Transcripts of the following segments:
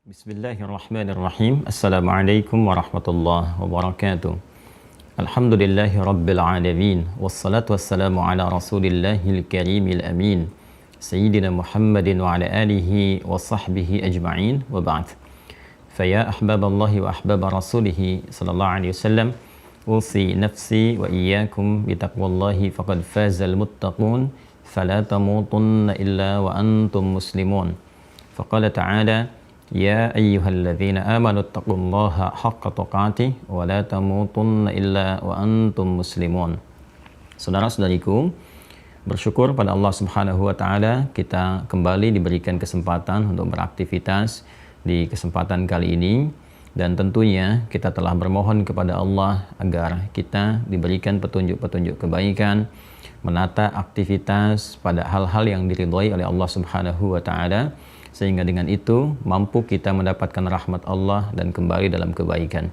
Bismillahirrahmanirrahim. Assalamualaikum warahmatullahi wabarakatuh. Alhamdulillahi rabbil alamin. Wassalatu wassalamu ala rasulillahil karimil amin. Sayyidina Muhammadin wa ala alihi wa sahbihi ajma'in wa ba'd. Faya ahbaballahi wa ahbaba rasulihi sallallahu alaihi wasallam. Usi nafsi wa iyyakum bitaqwallahi faqad fazal muttaqun. Fala tamutunna illa wa antum muslimun. Faqala ta'ala Ya ayyuhalladzina amanu taqullaha haqqa tuqatih wa la tamutunna illa wa antum muslimun. Saudara-saudariku, bersyukur pada Allah Subhanahu wa taala kita kembali diberikan kesempatan untuk beraktivitas di kesempatan kali ini, dan tentunya kita telah bermohon kepada Allah agar kita diberikan petunjuk-petunjuk kebaikan, menata aktivitas pada hal-hal yang diridhai oleh Allah Subhanahu wa taala, sehingga dengan itu mampu kita mendapatkan rahmat Allah dan kembali dalam kebaikan.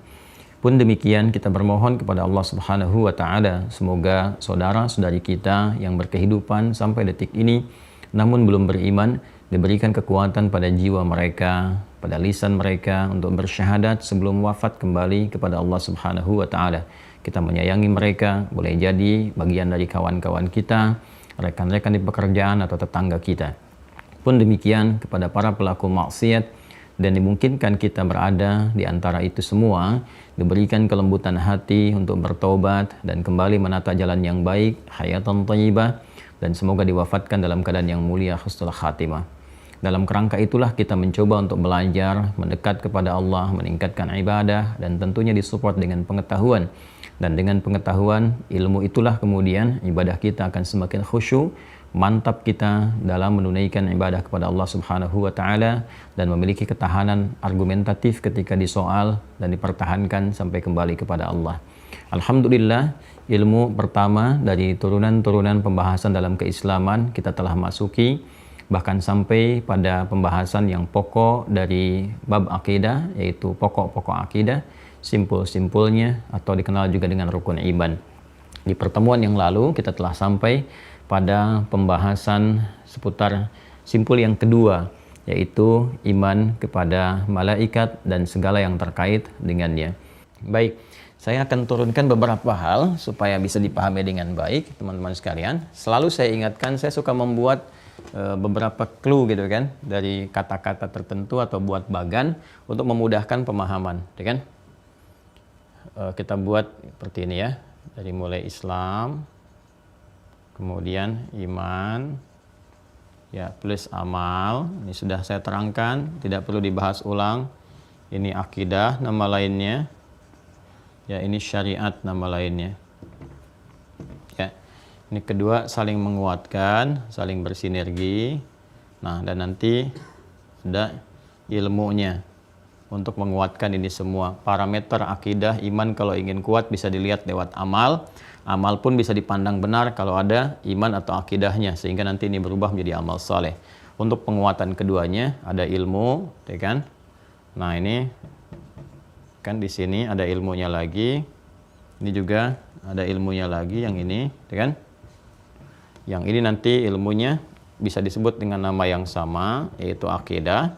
Pun demikian kita bermohon kepada Allah Subhanahu wa taala, semoga saudara-saudari kita yang berkehidupan sampai detik ini namun belum beriman diberikan kekuatan pada jiwa mereka, pada lisan mereka untuk bersyahadat sebelum wafat kembali kepada Allah Subhanahu wa taala. Kita menyayangi mereka, boleh jadi bagian dari kawan-kawan kita, rekan-rekan di pekerjaan atau tetangga kita. Pun demikian kepada para pelaku maksiat, dan dimungkinkan kita berada di antara itu semua, diberikan kelembutan hati untuk bertobat dan kembali menata jalan yang baik, hayatan thayyibah, dan semoga diwafatkan dalam keadaan yang mulia, husnul khatimah. Dalam kerangka itulah kita mencoba untuk belajar, mendekat kepada Allah, meningkatkan ibadah, dan tentunya disupport dengan pengetahuan. Dan dengan pengetahuan, ilmu itulah kemudian ibadah kita akan semakin khusyuk, mantap kita dalam menunaikan ibadah kepada Allah Subhanahu wa taala dan memiliki ketahanan argumentatif ketika disoal dan dipertahankan sampai kembali kepada Allah. Alhamdulillah, ilmu pertama dari turunan-turunan pembahasan dalam keislaman kita telah masuki, bahkan sampai pada pembahasan yang pokok dari bab akidah, yaitu pokok-pokok akidah, simpul-simpulnya atau dikenal juga dengan rukun iman. Di pertemuan yang lalu kita telah sampai pada pembahasan seputar simpul yang kedua, yaitu iman kepada malaikat dan segala yang terkait dengannya. Baik, saya akan turunkan beberapa hal supaya bisa dipahami dengan baik, teman-teman sekalian. Selalu saya ingatkan, saya suka membuat beberapa clue gitu kan, dari kata-kata tertentu atau buat bagan untuk memudahkan pemahaman, ya kan? Kita buat seperti ini ya, dari mulai Islam, kemudian iman, ya, plus amal. Ini sudah saya terangkan, tidak perlu dibahas ulang. Ini akidah, nama lainnya. Ya, ini syariat, nama lainnya. Ya, ini kedua, saling menguatkan, saling bersinergi. Nah, dan nanti ada ilmunya untuk menguatkan ini semua. Parameter akidah, iman kalau ingin kuat bisa dilihat lewat amal. Amal pun bisa dipandang benar kalau ada iman atau akidahnya, sehingga nanti ini berubah menjadi amal saleh. Untuk penguatan keduanya ada ilmu, ya kan? Nah, ini kan di sini ada ilmunya lagi. Ini juga ada ilmunya lagi yang ini, ya kan? Yang ini nanti ilmunya bisa disebut dengan nama yang sama, yaitu akidah,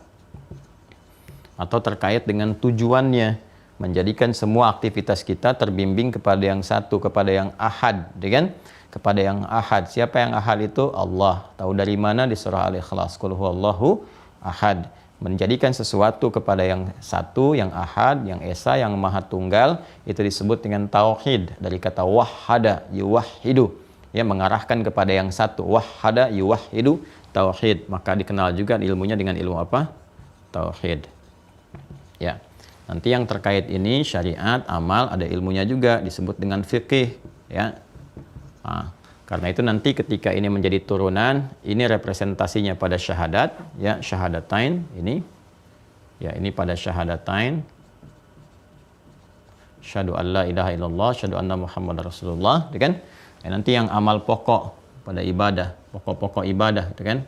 atau terkait dengan tujuannya, menjadikan semua aktivitas kita terbimbing kepada yang satu, kepada yang ahad, kan? Kepada yang ahad. Siapa yang ahad itu? Allah. Tahu dari mana? Di surah Al-Ikhlas. Qul huwallahu ahad. Menjadikan sesuatu kepada yang satu, yang ahad, yang esa, yang maha tunggal, itu disebut dengan tauhid, dari kata wahhada, yuwahhidu, ya, mengarahkan kepada yang satu. Wahhada yuwahhidu, tauhid. Maka dikenal juga ilmunya dengan ilmu apa? Tauhid. Ya. Nanti yang terkait ini syariat, amal, ada ilmunya juga disebut dengan fikih, ya. Nah, karena itu nanti ketika ini menjadi turunan, ini representasinya pada syahadat, ya, syahadatain ini. Ya, ini pada syahadatain. Syahadu an la ilaha illallah, syahadu anna Muhammadar Rasulullah, ya kan? Nanti yang amal pokok pada ibadah, pokok-pokok ibadah, ya kan?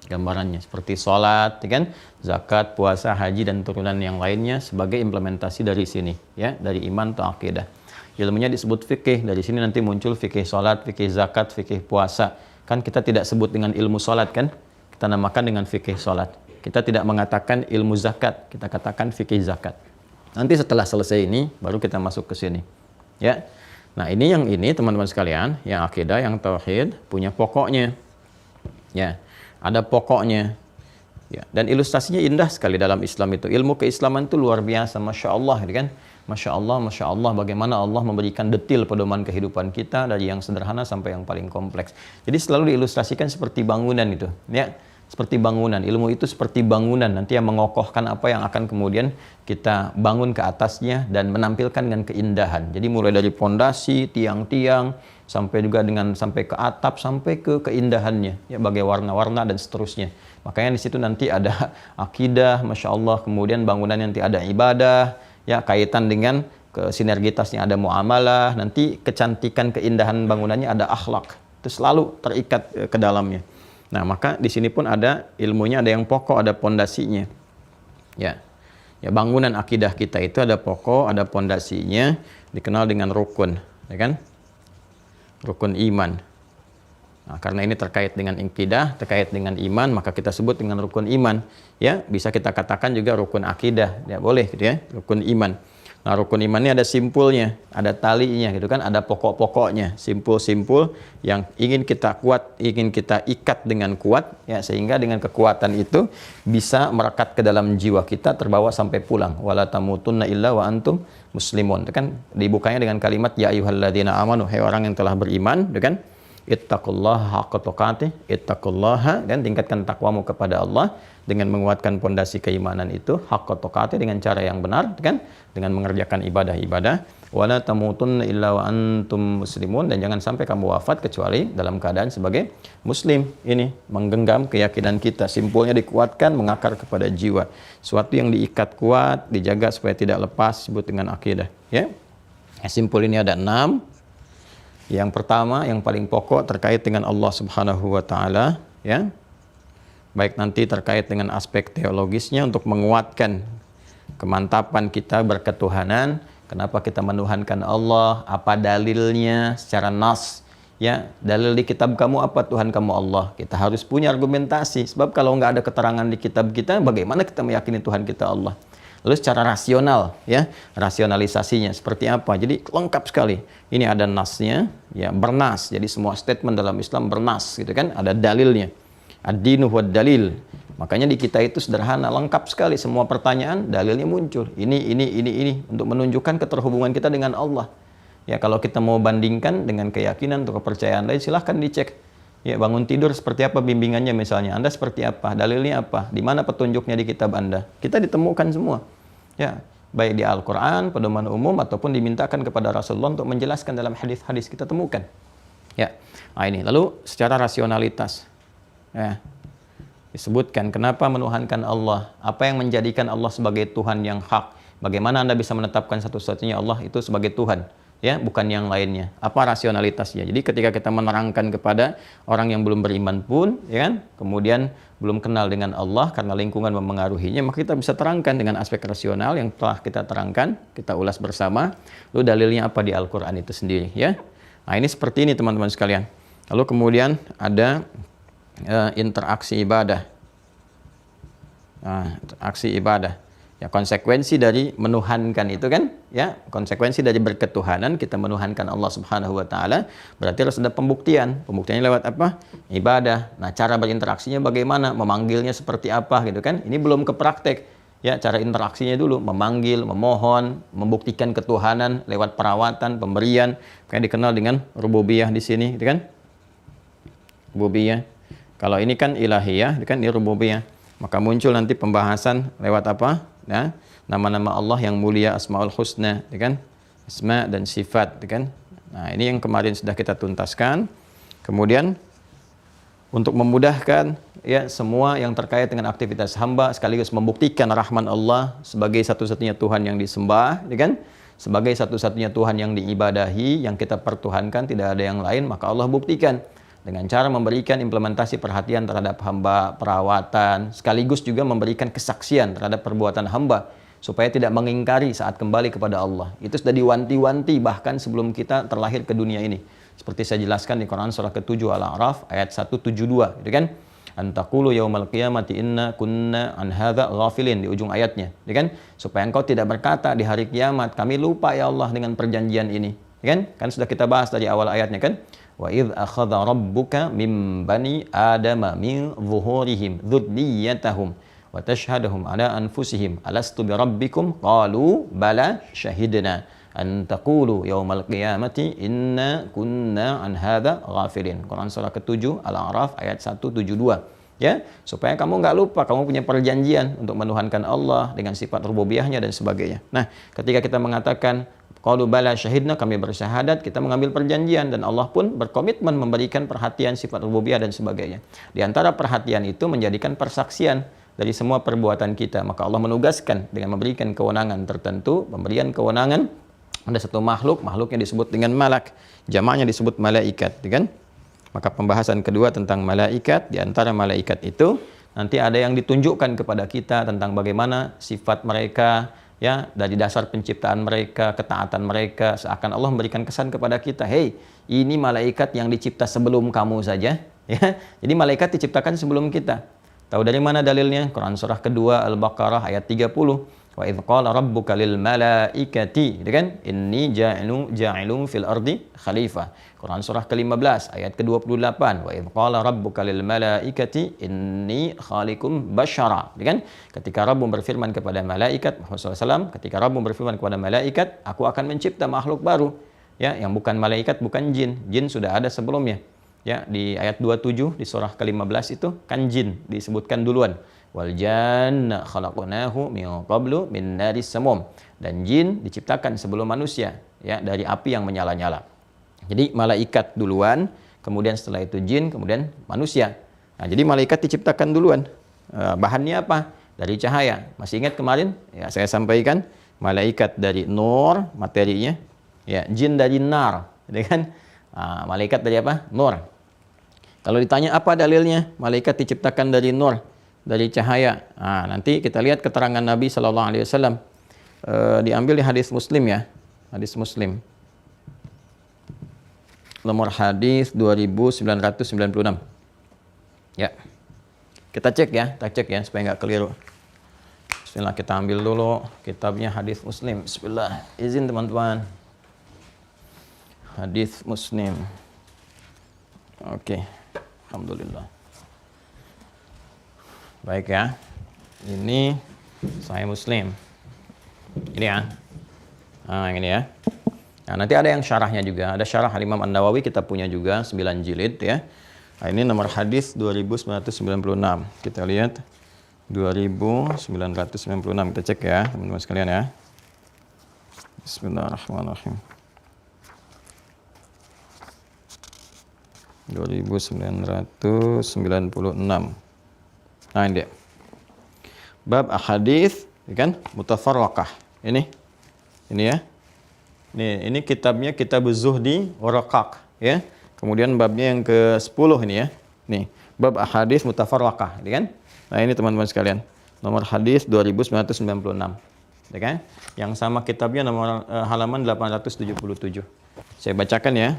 Gambarannya seperti sholat, kan, zakat, puasa, haji, dan turunan yang lainnya sebagai implementasi dari sini, ya, dari iman atau akidah. Ilmunya disebut fikih. Dari sini nanti muncul fikih sholat, fikih zakat, fikih puasa. Kan kita tidak sebut dengan ilmu sholat, kan? Kita namakan dengan fikih sholat. kita tidak mengatakan ilmu zakat, kita katakan fikih zakat. Nanti setelah selesai ini baru kita masuk ke sini. Ya. Nah, ini teman-teman sekalian, yang akidah, yang tauhid punya pokoknya. Ya, ada pokoknya. Ya, dan ilustrasinya indah sekali dalam Islam itu. Ilmu keislaman itu luar biasa, Masya Allah, gitu kan? Masya Allah, bagaimana Allah memberikan detil pedoman kehidupan kita dari yang sederhana sampai yang paling kompleks. Jadi selalu diilustrasikan seperti bangunan itu, ya, seperti bangunan. Ilmu itu seperti bangunan, nanti yang mengokohkan apa yang akan kemudian kita bangun ke atasnya dan menampilkan dengan keindahan. Jadi mulai dari pondasi, tiang-tiang, sampai juga sampai ke atap, sampai ke keindahannya, ya, bagai warna-warna dan seterusnya. Makanya di situ nanti ada akidah, Masya Allah, kemudian bangunan nanti ada ibadah, ya, kaitan dengan sinergitasnya ada muamalah, nanti kecantikan keindahan bangunannya ada akhlak, itu selalu terikat ke dalamnya. Nah, maka di sini pun ada ilmunya, ada yang pokok, ada pondasinya. Ya. Ya, bangunan akidah kita itu ada pokok, ada pondasinya, dikenal dengan rukun, ya kan? Rukun iman. Nah, karena ini terkait dengan akidah, terkait dengan iman, maka kita sebut dengan rukun iman. Ya, bisa kita katakan juga rukun akidah, ya boleh gitu ya, rukun iman. Nah, rukun iman ini ada simpulnya, ada talinya gitu kan, ada pokok-pokoknya, simpul-simpul yang ingin kita kuat, ingin kita ikat dengan kuat, ya, sehingga dengan kekuatan itu bisa merekat ke dalam jiwa kita, terbawa sampai pulang. Wala tamutunna illa wa antum muslimun. Itu kan dibukanya dengan kalimat ya ayyuhalladzina amanu, hai orang yang telah beriman, gitu kan? Ittaqullaha haqqa tuqatih, ittaqullaha, dan tingkatkan takwamu kepada Allah dengan menguatkan pondasi keimanan itu, haqqa tuqatih, dengan cara yang benar, kan, dengan mengerjakan ibadah-ibadah. Wala tamutunna illa wa antum muslimun, dan jangan sampai kamu wafat kecuali dalam keadaan sebagai muslim. Ini menggenggam keyakinan kita, simpulnya dikuatkan, mengakar kepada jiwa, suatu yang diikat kuat, dijaga supaya tidak lepas, disebut dengan akidah, ya. Simpul ini ada 6. Yang pertama, yang paling pokok terkait dengan Allah Subhanahu wa taala, ya. Baik nanti terkait dengan aspek teologisnya untuk menguatkan kemantapan kita berketuhanan, kenapa kita menuhankan Allah, apa dalilnya secara nas, ya. Dalil di kitab kamu apa, Tuhan kamu Allah. Kita harus punya argumentasi, sebab kalau nggak ada keterangan di kitab kita, bagaimana kita meyakini Tuhan kita Allah? Lalu secara rasional, ya, rasionalisasinya seperti apa? Jadi lengkap sekali. Ini ada nasnya, ya, bernas. Jadi semua statement dalam Islam bernas, gitu kan? Ada dalilnya. Ad-dinu wad dalil. Makanya di kita itu sederhana, lengkap sekali, semua pertanyaan dalilnya muncul. Ini untuk menunjukkan keterhubungan kita dengan Allah. Ya, kalau kita mau bandingkan dengan keyakinan atau kepercayaan lain, silahkan dicek. Ya, bangun tidur seperti apa bimbingannya misalnya, Anda seperti apa, dalilnya apa, di mana petunjuknya di kitab Anda. Kita ditemukan semua. Ya, baik di Al-Qur'an, pedoman umum, ataupun dimintakan kepada Rasulullah untuk menjelaskan dalam hadis-hadis, kita temukan. Ya. Nah, ini lalu secara rasionalitas. Ya. Disebutkan kenapa menuhankan Allah, apa yang menjadikan Allah sebagai Tuhan yang hak. Bagaimana Anda bisa menetapkan satu-satunya Allah itu sebagai Tuhan, ya, bukan yang lainnya. Apa rasionalitasnya? Jadi ketika kita menerangkan kepada orang yang belum beriman pun, ya kan, kemudian belum kenal dengan Allah karena lingkungan memengaruhinya, maka kita bisa terangkan dengan aspek rasional yang telah kita terangkan, kita ulas bersama. Lalu dalilnya apa di Al-Qur'an itu sendiri, ya. Nah, ini seperti ini teman-teman sekalian. Lalu kemudian ada interaksi ibadah. Nah, interaksi ibadah. Ya, konsekuensi dari menuhankan itu kan, ya, konsekuensi dari berketuhanan, kita menuhankan Allah Subhanahu wa taala, berarti harus ada pembuktian. Pembuktiannya lewat apa? Ibadah. Nah, cara berinteraksinya bagaimana? Memanggilnya seperti apa gitu kan? Ini belum ke praktek. Ya, cara interaksinya dulu, memanggil, memohon, membuktikan ketuhanan lewat perawatan, pemberian, kayak dikenal dengan rububiyah di sini, gitu kan? Rububiyah. Kalau ini kan ilahiyah, kan ini rububiyah. Maka muncul nanti pembahasan lewat apa? Ya, nama-nama Allah yang mulia, Asmaul Husna, ya kan? Asma dan sifat, ya kan? Nah, ini yang kemarin sudah kita tuntaskan. Kemudian untuk memudahkan, ya, semua yang terkait dengan aktivitas hamba, sekaligus membuktikan rahman Allah sebagai satu-satunya Tuhan yang disembah, ya kan? Sebagai satu-satunya Tuhan yang diibadahi, yang kita pertuhankan, tidak ada yang lain, maka Allah buktikan dengan cara memberikan implementasi perhatian terhadap hamba, perawatan, sekaligus juga memberikan kesaksian terhadap perbuatan hamba, supaya tidak mengingkari saat kembali kepada Allah. Itu sudah diwanti-wanti bahkan sebelum kita terlahir ke dunia ini. Seperti saya jelaskan di Quran surah ke-7 Al-A'raf ayat 172, gitu kan? Antaqulu yaumal qiyamati inna kunna an hadza ghafilin, di ujung ayatnya, ya kan? Supaya engkau tidak berkata di hari kiamat, kami lupa ya Allah dengan perjanjian ini, ya kan? Kan sudah kita bahas dari awal ayatnya kan? Wa idz akhadha rabbuka mim bani adama min zuhurihim dzurriyyatahum wa tashhaduhum ala anfusihim alastu bi rabbikum qalu bala syahidna an taqulu yaumal qiyamati inna kunna an hadza ghafilin. Quran surah ke-7 Al-A'raf ayat 172, ya, supaya kamu nggak lupa kamu punya perjanjian untuk menuhankan Allah dengan sifat rububiyahnya dan sebagainya. Nah, ketika kita mengatakan qalu bala syahidna, kami bersyahadat, kita mengambil perjanjian, dan Allah pun berkomitmen memberikan perhatian sifat rububiyah dan sebagainya. Di antara perhatian itu menjadikan persaksian dari semua perbuatan kita. Maka Allah menugaskan dengan memberikan kewenangan tertentu, pemberian kewenangan ada satu makhluknya disebut dengan malak, jamaknya disebut malaikat, kan? Maka pembahasan kedua tentang malaikat, di antara malaikat itu nanti ada yang ditunjukkan kepada kita tentang bagaimana sifat mereka, ya, dari dasar penciptaan mereka, ketaatan mereka, seakan Allah memberikan kesan kepada kita, hey, ini malaikat yang dicipta sebelum kamu saja, ya. Jadi malaikat diciptakan sebelum kita. Tahu dari mana dalilnya? Quran surah kedua Al-Baqarah ayat 30. Wa idz qala rabbuka lil malaikati, gitu kan? Inni ja'ilun fil ardi khalifah. Quran surah ke-15 ayat ke-28. Wa idz qala rabbuka lil malaikati inni khaliqum basyara, gitu kan? Ketika Rabb berfirman kepada malaikat Muhammad SAW, ketika Rabb berfirman kepada malaikat, aku akan mencipta makhluk baru, ya, yang bukan malaikat, bukan jin. Jin sudah ada sebelumnya. Ya, di ayat 27 di surah ke-15 itu kan jin disebutkan duluan. Wal janna khalaqnahu min qablu min naris samum. Dan jin diciptakan sebelum manusia, ya, dari api yang menyala-nyala. Jadi malaikat duluan, kemudian setelah itu jin, kemudian manusia. Nah, jadi malaikat diciptakan duluan. Bahannya apa? Dari cahaya. Masih ingat kemarin? Ya, saya sampaikan malaikat dari nur, materinya. Ya, jin dari nar, ya kan? Malaikat dari apa? Nur. Kalau ditanya apa dalilnya? Malaikat diciptakan dari nur, dari cahaya. Nanti kita lihat keterangan Nabi Sallallahu Alaihi Wasallam, diambil di hadis Muslim, ya, hadis Muslim. Nomor hadis 2996. Ya, kita cek ya supaya nggak keliru. Bismillah, kita ambil dulu kitabnya hadis Muslim. Bismillah, izin teman-teman. Hadis Muslim. Oke, alhamdulillah. Baik ya, ini Sahih Muslim. Ini ya, yang ini ya. Nah, nanti ada yang syarahnya juga. Ada syarah Imam An-Nawawi, kita punya juga 9 jilid ya. Nah, ini nomor hadis 2996. Kita lihat 2996. Kita cek ya, teman-teman sekalian ya. Bismillahirrahmanirrahim. 2996. Nah, ini dia. Bab ahadits, kan? Mutafarraqah. Ini ya. Ini kitabnya Kitab Az-Zuhdi wa Raqaq, ya. Kemudian babnya yang ke-10 ini ya. Nih, bab ahadits mutafarraqah, ya kan? Nah, ini teman-teman sekalian. Nomor hadis 2996. Ya kan? Yang sama kitabnya nomor halaman 877. Saya bacakan ya.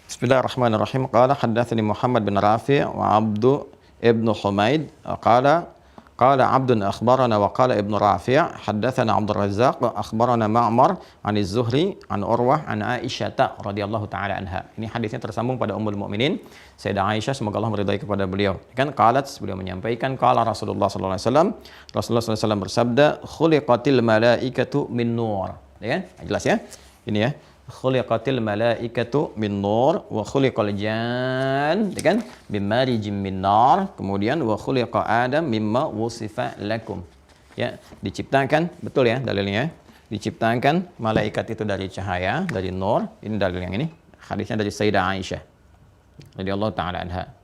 Bismillahirrahmanirrahim. Qala haddatsani Muhammad bin Rafi' wa Abdu ibn Humaid qala Abdun akhbarana wa qala ibn Rafi' haddatsana Abdur Razzaq akhbarana Ma'mar 'an Az-Zuhri 'an Urwah 'an Aisyah radhiyallahu taala anha. Ini hadisnya tersambung pada Ummul Mukminin Sayyidah Aisyah, semoga Allah meridai kepada beliau. Kan qalat, beliau menyampaikan, qala Rasulullah sallallahu alaihi wasallam, Rasulullah sallallahu alaihi wasallam bersabda, khuliqatil malaikatu min nur. Ya kan? Jelas ya? Ini ya. Khuliqatil malaikatu min nur wa khuliqal jan, ya kan, bimarijim min nar, kemudian wa khuliqa adam mimma wusifa lakum, ya, diciptakan, betul ya dalilnya, diciptakan malaikat itu dari cahaya, dari nur. Ini dalil yang ini, hadisnya dari Sayyidah Aisyah radhiyallahu taala anha.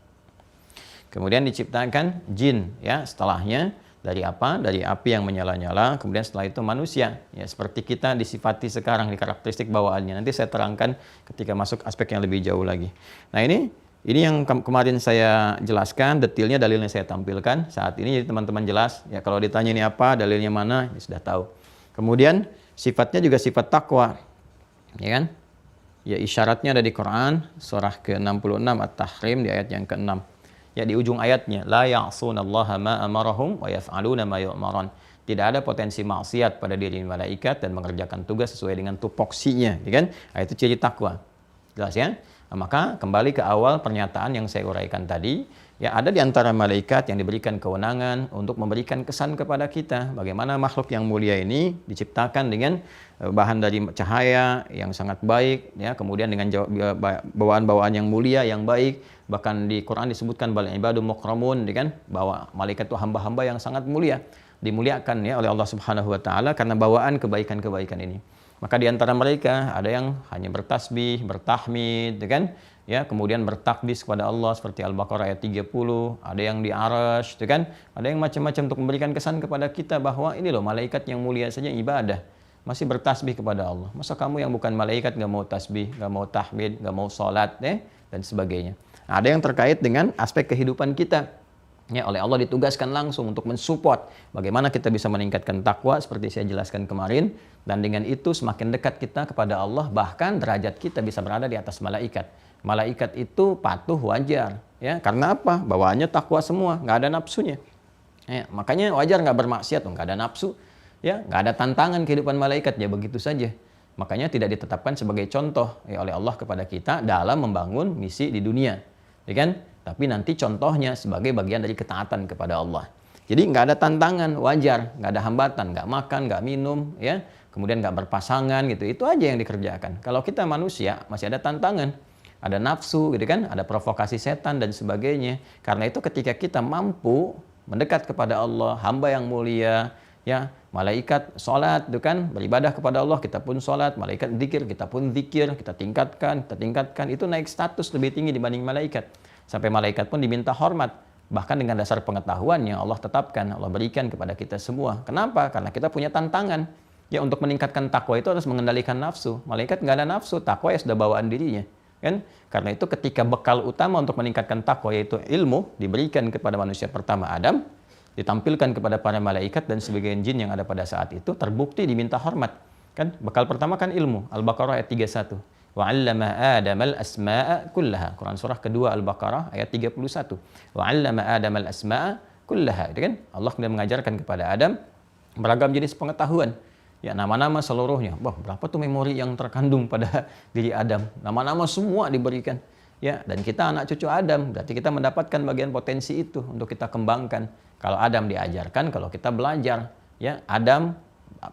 Kemudian diciptakan jin, ya, setelahnya dari apa? Dari api yang menyala-nyala, kemudian setelah itu manusia. Ya, seperti kita disifati sekarang di karakteristik bawaannya. Nanti saya terangkan ketika masuk aspek yang lebih jauh lagi. Nah, ini yang kemarin saya jelaskan, detailnya dalilnya saya tampilkan. Saat ini jadi teman-teman jelas. Ya, kalau ditanya ini apa, dalilnya mana, ya sudah tahu. Kemudian sifatnya juga sifat takwa. Ya kan? Ya, isyaratnya ada di Quran, surah ke-66 At-Tahrim di ayat yang ke-6. Ya di ujung ayatnya, la ya'sunallaha ma amarahum wa yaf'aluna ma yu'maron. Tidak ada potensi maksiat pada diri malaikat dan mengerjakan tugas sesuai dengan tupoksinya, ya kan? Nah, itu ciri takwa. Jelas ya? Nah, maka kembali ke awal pernyataan yang saya uraikan tadi, ya ada di antara malaikat yang diberikan kewenangan untuk memberikan kesan kepada kita bagaimana makhluk yang mulia ini diciptakan dengan bahan dari cahaya yang sangat baik, ya, kemudian dengan bawaan-bawaan yang mulia, yang baik. Bahkan di Quran disebutkan bal ibadu mukramun, ya kan? Bahwa malaikat itu hamba-hamba yang sangat mulia, dimuliakan ya oleh Allah Subhanahu wa taala karena bawaan kebaikan-kebaikan ini. Maka di antara mereka ada yang hanya bertasbih, bertahmid, ya kan? Ya, kemudian bertakdis kepada Allah seperti Al-Baqarah ayat 30, ada yang di Arasy, ya kan? Ada yang macam-macam untuk memberikan kesan kepada kita bahwa ini loh malaikat yang mulia saja ibadah, masih bertasbih kepada Allah. Masa kamu yang bukan malaikat nggak mau tasbih, nggak mau tahmid, nggak mau salat, dan sebagainya. Nah, ada yang terkait dengan aspek kehidupan kita. Ya, oleh Allah ditugaskan langsung untuk mensupport bagaimana kita bisa meningkatkan takwa seperti saya jelaskan kemarin, dan dengan itu semakin dekat kita kepada Allah, bahkan derajat kita bisa berada di atas malaikat. Malaikat itu patuh wajar, ya, karena apa? Bawaannya takwa semua, nggak ada nafsunya. Ya, makanya wajar nggak bermaksiat, nggak ada nafsu, ya, nggak ada tantangan kehidupan malaikat, ya begitu saja. Makanya tidak ditetapkan sebagai contoh ya, oleh Allah kepada kita dalam membangun misi di dunia, ya kan? Tapi nanti contohnya sebagai bagian dari ketaatan kepada Allah. Jadi nggak ada tantangan, wajar, nggak ada hambatan, nggak makan, nggak minum, ya, kemudian nggak berpasangan gitu. Itu aja yang dikerjakan. Kalau kita manusia masih ada tantangan, ada nafsu, gitu kan, ada provokasi setan dan sebagainya. Karena itu ketika kita mampu mendekat kepada Allah, hamba yang mulia, ya, malaikat sholat, itu kan, beribadah kepada Allah, kita pun sholat, malaikat zikir, kita pun zikir, kita tingkatkan, itu naik status lebih tinggi dibanding malaikat. Sampai malaikat pun diminta hormat, bahkan dengan dasar pengetahuan yang Allah tetapkan, Allah berikan kepada kita semua. Kenapa? Karena kita punya tantangan. Ya, untuk meningkatkan takwa itu harus mengendalikan nafsu. Malaikat nggak ada nafsu, takwa ya sudah bawaan dirinya. Kan? Karena itu ketika bekal utama untuk meningkatkan takwa yaitu ilmu diberikan kepada manusia pertama Adam, ditampilkan kepada para malaikat dan sebagian jin yang ada pada saat itu, terbukti diminta hormat. Kan? Bekal pertama kan ilmu. Al-Baqarah ayat 31. Wa 'allama Adamal asma'a kullaha. Quran surah kedua Al-Baqarah ayat 31. Wa 'allama Adamal asma'a kullaha. Itu kan? Allah kemudian mengajarkan kepada Adam beragam jenis pengetahuan. Ya, nama-nama seluruhnya. Wah, berapa tuh memori yang terkandung pada diri Adam. Nama-nama semua diberikan. Ya, dan kita anak cucu Adam, berarti kita mendapatkan bagian potensi itu untuk kita kembangkan. Kalau Adam diajarkan, kalau kita belajar, ya, Adam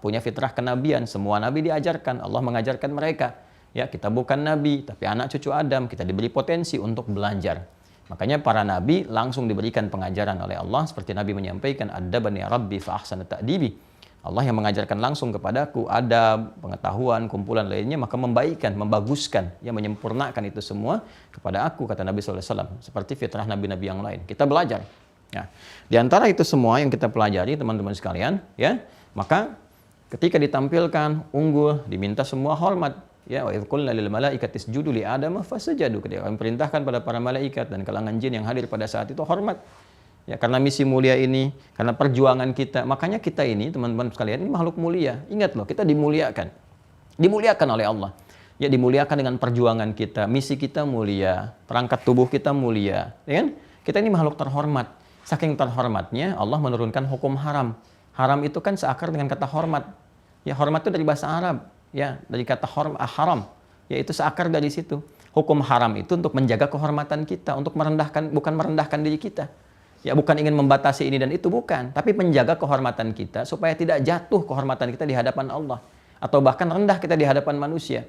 punya fitrah kenabian, semua nabi diajarkan, Allah mengajarkan mereka. Ya, kita bukan nabi, tapi anak cucu Adam, kita diberi potensi untuk belajar. Makanya para nabi langsung diberikan pengajaran oleh Allah, seperti Nabi menyampaikan, "Adabani Rabbi fa ahsana ta'dibi." Allah yang mengajarkan langsung kepadaku adab, pengetahuan, kumpulan lainnya, maka membaikkan, membaguskan, ya, menyempurnakan itu semua kepada aku, kata Nabi SAW. Seperti fitrah nabi-nabi yang lain. Kita belajar. Ya. Di antara itu semua yang kita pelajari, teman-teman sekalian, ya, maka ketika ditampilkan unggul, diminta semua hormat. Ya, wa idz qulna lil malaikati isjudu li Adam fasajadu. Ketika kami perintahkan pada para malaikat dan kalangan jin yang hadir pada saat itu hormat. Ya, karena misi mulia ini, karena perjuangan kita. Makanya kita ini, teman-teman sekalian, ini makhluk mulia. Ingat loh, kita dimuliakan. Dimuliakan oleh Allah. Ya, dimuliakan dengan perjuangan kita. Misi kita mulia, perangkat tubuh kita mulia, ya kan? Kita ini makhluk terhormat. Saking terhormatnya Allah menurunkan hukum haram. Haram itu kan seakar dengan kata hormat. Ya, hormat itu dari bahasa Arab. Ya, dari kata haram, yaitu seakar dari situ. Hukum haram itu untuk menjaga kehormatan kita, untuk merendahkan, bukan merendahkan diri kita. Ya, bukan ingin membatasi ini dan itu, bukan, tapi menjaga kehormatan kita supaya tidak jatuh kehormatan kita di hadapan Allah, atau bahkan rendah kita di hadapan manusia.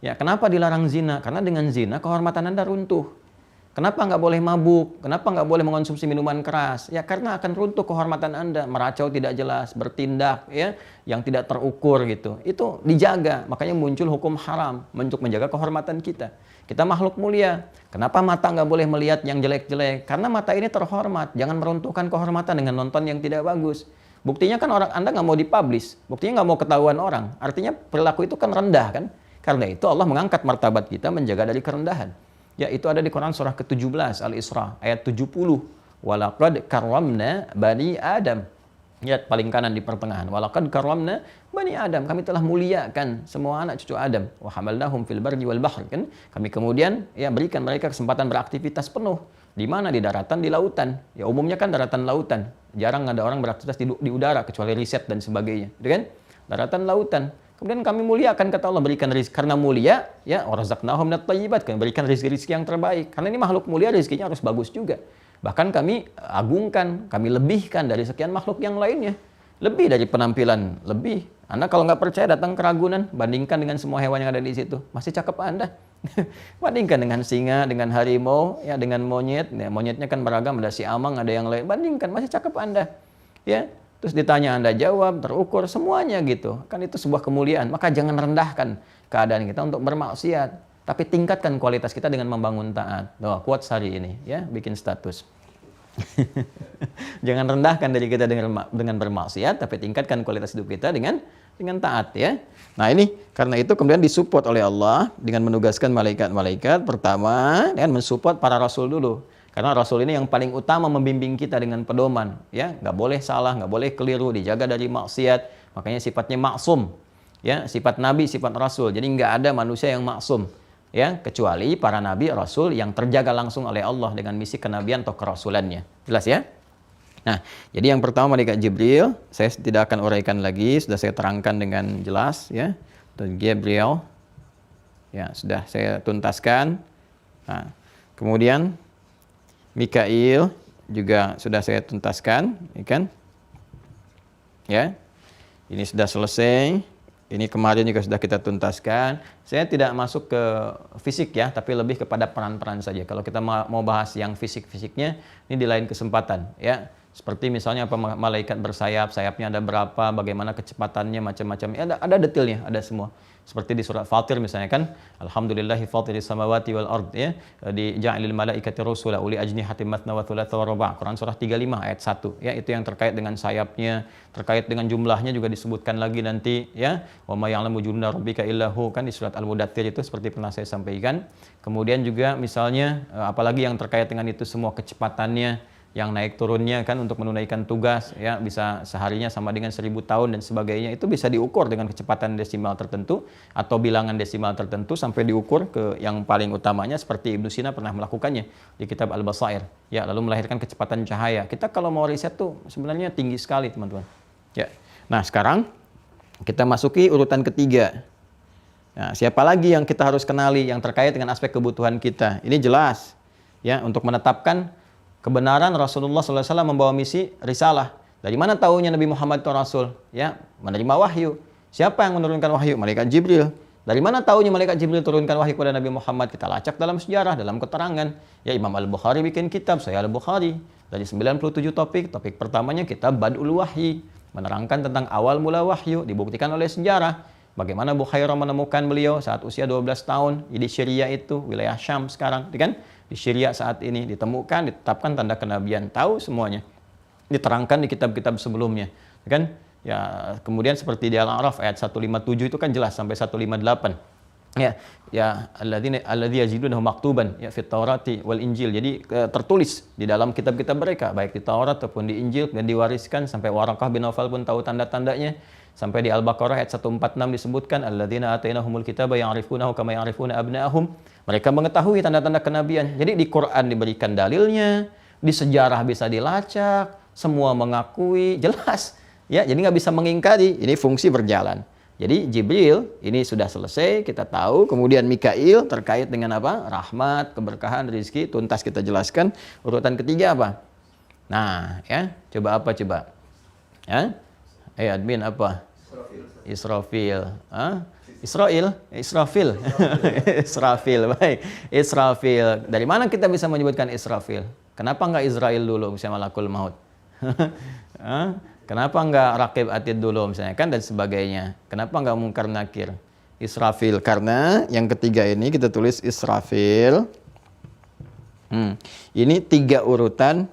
Ya, kenapa dilarang zina? Karena dengan zina kehormatan Anda runtuh. Kenapa nggak boleh mabuk? Kenapa nggak boleh mengonsumsi minuman keras? Ya, karena akan runtuh kehormatan Anda, meracau tidak jelas, bertindak, ya, yang tidak terukur gitu. Itu dijaga, makanya muncul hukum haram untuk menjaga kehormatan kita. Kita makhluk mulia. Kenapa mata nggak boleh melihat yang jelek-jelek? Karena mata ini terhormat. Jangan meruntuhkan kehormatan dengan nonton yang tidak bagus. Buktinya kan orang Anda nggak mau dipublish, buktinya nggak mau ketahuan orang. Artinya perilaku itu kan rendah kan? Karena itu Allah mengangkat martabat kita, menjaga dari kerendahan. Ya, itu ada di Quran surah ke-17 Al-Isra ayat 70. Walaqad karramna bani Adam. Ya, paling kanan di pertengahan. Walaqad karramna bani Adam. Kami telah muliakan semua anak cucu Adam. Wa hamalnahum fil barri wal bahri, kan? Kami kemudian ya berikan mereka kesempatan beraktivitas penuh Di mana? Di daratan, di lautan. Ya umumnya kan daratan lautan. Jarang ada orang beraktivitas di udara kecuali riset dan sebagainya, gitu kan? Daratan, lautan. Kemudian kami muliakan, kata Allah, berikan rezeki karena mulia, ya, warazaqnahum minat thayyibat, kami berikan rezeki-rezeki yang terbaik. Karena ini makhluk mulia, rezekinya harus bagus juga. Bahkan kami agungkan, kami lebihkan dari sekian makhluk yang lainnya. Lebih dari penampilan, lebih. Anda kalau nggak percaya datang ke Ragunan, bandingkan dengan semua hewan yang ada di situ. Masih cakep Anda. Bandingkan dengan singa, dengan harimau, ya, dengan monyet. Ya, monyetnya kan beragam, ada si amang, ada yang lain. Bandingkan, masih cakep Anda. Ya, terus ditanya Anda jawab, terukur, semuanya gitu. Kan itu sebuah kemuliaan. Maka jangan rendahkan keadaan kita untuk bermaksiat. Tapi tingkatkan kualitas kita dengan membangun taat. Doa quotes hari ini, ya, bikin status. Jangan rendahkan diri kita dengan bermaksiat, tapi tingkatkan kualitas hidup kita dengan taat, ya. Nah ini karena itu kemudian disupport oleh Allah dengan menugaskan malaikat-malaikat. Pertama dengan mensupport para rasul dulu, karena rasul ini yang paling utama membimbing kita dengan pedoman, ya. Nggak boleh salah, nggak boleh keliru, dijaga dari maksiat. Makanya sifatnya maksum, ya, sifat nabi, sifat rasul. Jadi nggak ada manusia yang maksum, ya, kecuali para nabi rasul yang terjaga langsung oleh Allah dengan misi kenabian atau kerasulannya. Jelas, ya? Nah, jadi yang pertama malaikat Jibril, saya tidak akan uraikan lagi, sudah saya terangkan dengan jelas, ya. Dan Gabriel, ya, sudah saya tuntaskan. Nah, kemudian Mikail juga sudah saya tuntaskan, ya kan? Ya, ini sudah selesai. Ini kemarin juga sudah kita tuntaskan. Saya tidak masuk ke fisik, ya, tapi lebih kepada peran-peran saja. Kalau kita mau bahas yang fisik-fisiknya, ini di lain kesempatan, ya. Seperti misalnya apa malaikat bersayap, sayapnya ada berapa, bagaimana kecepatannya, macam-macam. Ya, ada detailnya, ada semua. Seperti di surat Fatir misalnya kan, Alhamdulillahi fatiris samawati wal ard, ya, di ja'ilil malaikati rusula uli ajnihatin matsna wa thulatha wa ruba'. Quran surah 35 ayat 1, ya, itu yang terkait dengan sayapnya, terkait dengan jumlahnya juga disebutkan lagi nanti, ya. Wa ma ya'lamu junuda rabbika illahu, kan di surat Al-Mudaththir itu seperti pernah saya sampaikan. Kemudian juga misalnya apalagi yang terkait dengan itu semua, kecepatannya, yang naik turunnya kan untuk menunaikan tugas, ya, bisa seharinya sama dengan 1000 tahun dan sebagainya. Itu bisa diukur dengan kecepatan desimal tertentu atau bilangan desimal tertentu sampai diukur ke yang paling utamanya seperti Ibnu Sina pernah melakukannya di kitab Al-Basair, ya, lalu melahirkan kecepatan cahaya. Kita kalau mau riset tuh sebenarnya tinggi sekali, teman-teman, ya. Nah, sekarang kita masuki urutan ketiga. Nah, siapa lagi yang kita harus kenali yang terkait dengan aspek kebutuhan kita? Ini jelas, ya, untuk menetapkan kebenaran Rasulullah SAW membawa misi risalah. Dari mana tahunya Nabi Muhammad itu Rasul? Ya, menerima wahyu. Siapa yang menurunkan wahyu? Malaikat Jibril. Dari mana tahunya Malaikat Jibril turunkan wahyu kepada Nabi Muhammad? Kita lacak dalam sejarah, dalam keterangan. Ya, Imam Al-Bukhari bikin kitab, Sahih Al-Bukhari. Dari 97 topik pertamanya kitab Bad'ul Wahyi, menerangkan tentang awal mula wahyu, dibuktikan oleh sejarah. Bagaimana Bukhairah menemukan beliau saat usia 12 tahun di Syria itu, wilayah Syam sekarang, kan? Di Syria saat ini ditemukan, ditetapkan tanda kenabian, tahu semuanya. Diterangkan di kitab-kitab sebelumnya, kan? Ya, kemudian seperti di Al-A'raf ayat 157 itu kan jelas sampai 158. Ya, alladzi yajidunahu maktuban, ya, fit Taurati wal Injil. Jadi tertulis di dalam kitab-kitab mereka, baik di Taurat ataupun di Injil, dan diwariskan sampai Waraqah bin Nawfal pun tahu tanda-tandanya. Sampai di Al-Baqarah ayat 146 disebutkan alladzina atainahumul kitaba ya'rifunahu kama ya'rifuna abna'ahum. Mereka mengetahui tanda-tanda kenabian. Jadi di Quran diberikan dalilnya, di sejarah bisa dilacak, semua mengakui, jelas. Ya, jadi nggak bisa mengingkari. Ini fungsi berjalan. Jadi Jibril ini sudah selesai, kita tahu. Kemudian Mikail terkait dengan apa? Rahmat, keberkahan, rezeki, tuntas kita jelaskan. Urutan ketiga apa? Nah, ya, coba apa coba? Ya? Admin apa? Israfil. Israfil. Israfil, baik. Israfil. Dari mana kita bisa menyebutkan Israfil? Kenapa enggak Israel dulu, misalnya malakul maut? Kenapa enggak Raqib Atid dulu, misalnya, kan, dan sebagainya? Kenapa enggak Munkar Nakir? Israfil, karena yang ketiga ini kita tulis Israfil. Ini 3 urutan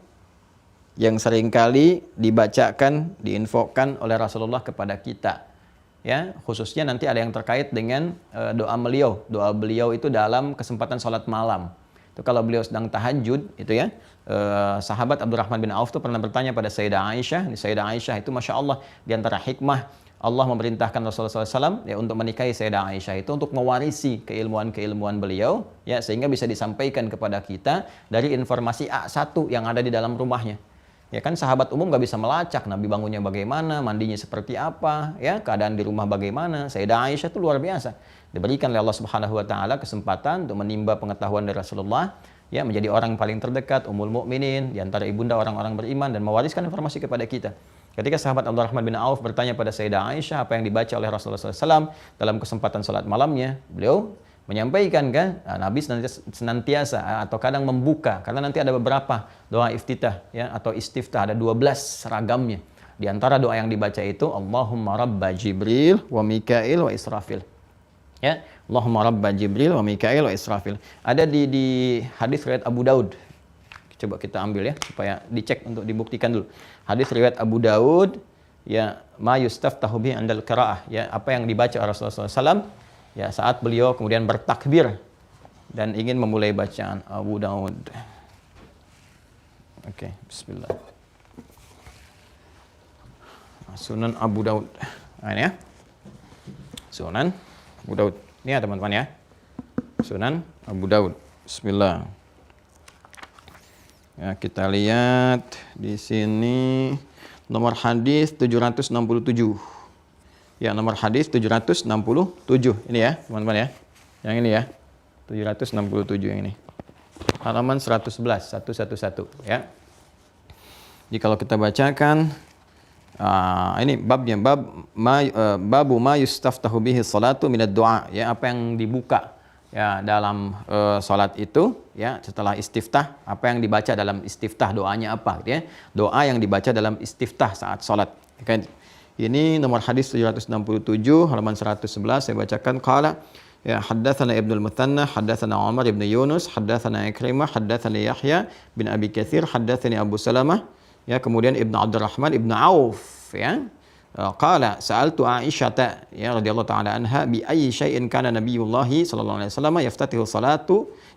yang seringkali dibacakan, diinfokan oleh Rasulullah kepada kita, ya, khususnya nanti ada yang terkait dengan doa beliau. Doa beliau itu dalam kesempatan sholat malam. Itu kalau beliau sedang tahajud, itu, ya, sahabat Abdurrahman bin Auf itu pernah bertanya pada Sayyidah Aisyah. Sayyidah Aisyah itu Masya Allah, di antara hikmah Allah memerintahkan Rasulullah SAW ya untuk menikahi Sayyidah Aisyah itu untuk mewarisi keilmuan-keilmuan beliau ya sehingga bisa disampaikan kepada kita dari informasi A1 yang ada di dalam rumahnya. Ya kan sahabat umum nggak bisa melacak Nabi bangunnya bagaimana, mandinya seperti apa, ya keadaan di rumah bagaimana. Sayyidah Aisyah itu luar biasa. Diberikan oleh Allah Subhanahu wa taala kesempatan untuk menimba pengetahuan dari Rasulullah, ya menjadi orang paling terdekat, ummul mukminin di antara ibunda orang-orang beriman dan mewariskan informasi kepada kita. Ketika sahabat Abdurrahman bin Auf bertanya pada Sayyidah Aisyah apa yang dibaca oleh Rasulullah SAW dalam kesempatan salat malamnya, beliau menyampaikan kan Nabi senantiasa atau kadang membuka karena nanti ada beberapa doa iftitah ya atau istiftah ada 12 seragamnya. Di antara doa yang dibaca itu Allahumma rabba Jibril wa Mikail wa Israfil. Ya, Allahumma rabba Jibril wa Mikail wa Israfil. Ada di hadis riwayat Abu Daud. Coba kita ambil ya supaya dicek untuk dibuktikan dulu. Hadis riwayat Abu Daud ya ma yustaftahu bi andal qiraah ya apa yang dibaca oleh Rasulullah SAW ya saat beliau kemudian bertakbir dan ingin memulai bacaan. Abu Daud. Oke, bismillah. Sunan Abu Daud. Nah, ini ya. Sunan Abu Daud. Ini ya teman-teman ya. Sunan Abu Daud. Bismillah. Ya, kita lihat di sini nomor hadis 767. Ya, nomor hadis 767. Ini ya, teman-teman ya. Yang ini ya. 767 yang ini. Halaman 111 ya. Jadi kalau kita bacakan ini babnya babu ma yustaftahu bihi salatu minad du'a ya apa yang dibuka ya dalam salat itu ya setelah istiftah apa yang dibaca dalam istiftah doanya apa gitu ya. Doa yang dibaca dalam istiftah saat salat. Kan ini nomor hadis 767 halaman 111 saya bacakan qala ya haddatsana Ibnu al-Muthanna haddatsana Umar ibn Yunus haddatsana Ikrimah haddatsana Yahya bin Abi Katsir haddatsani Abu Salamah ya kemudian Ibnu Abdurrahman Ibnu Auf ya qala sa'altu Aisyah ya radhiyallahu taala anha bi ayyi syai'in kana Nabiyullah sallallahu alaihi wasallam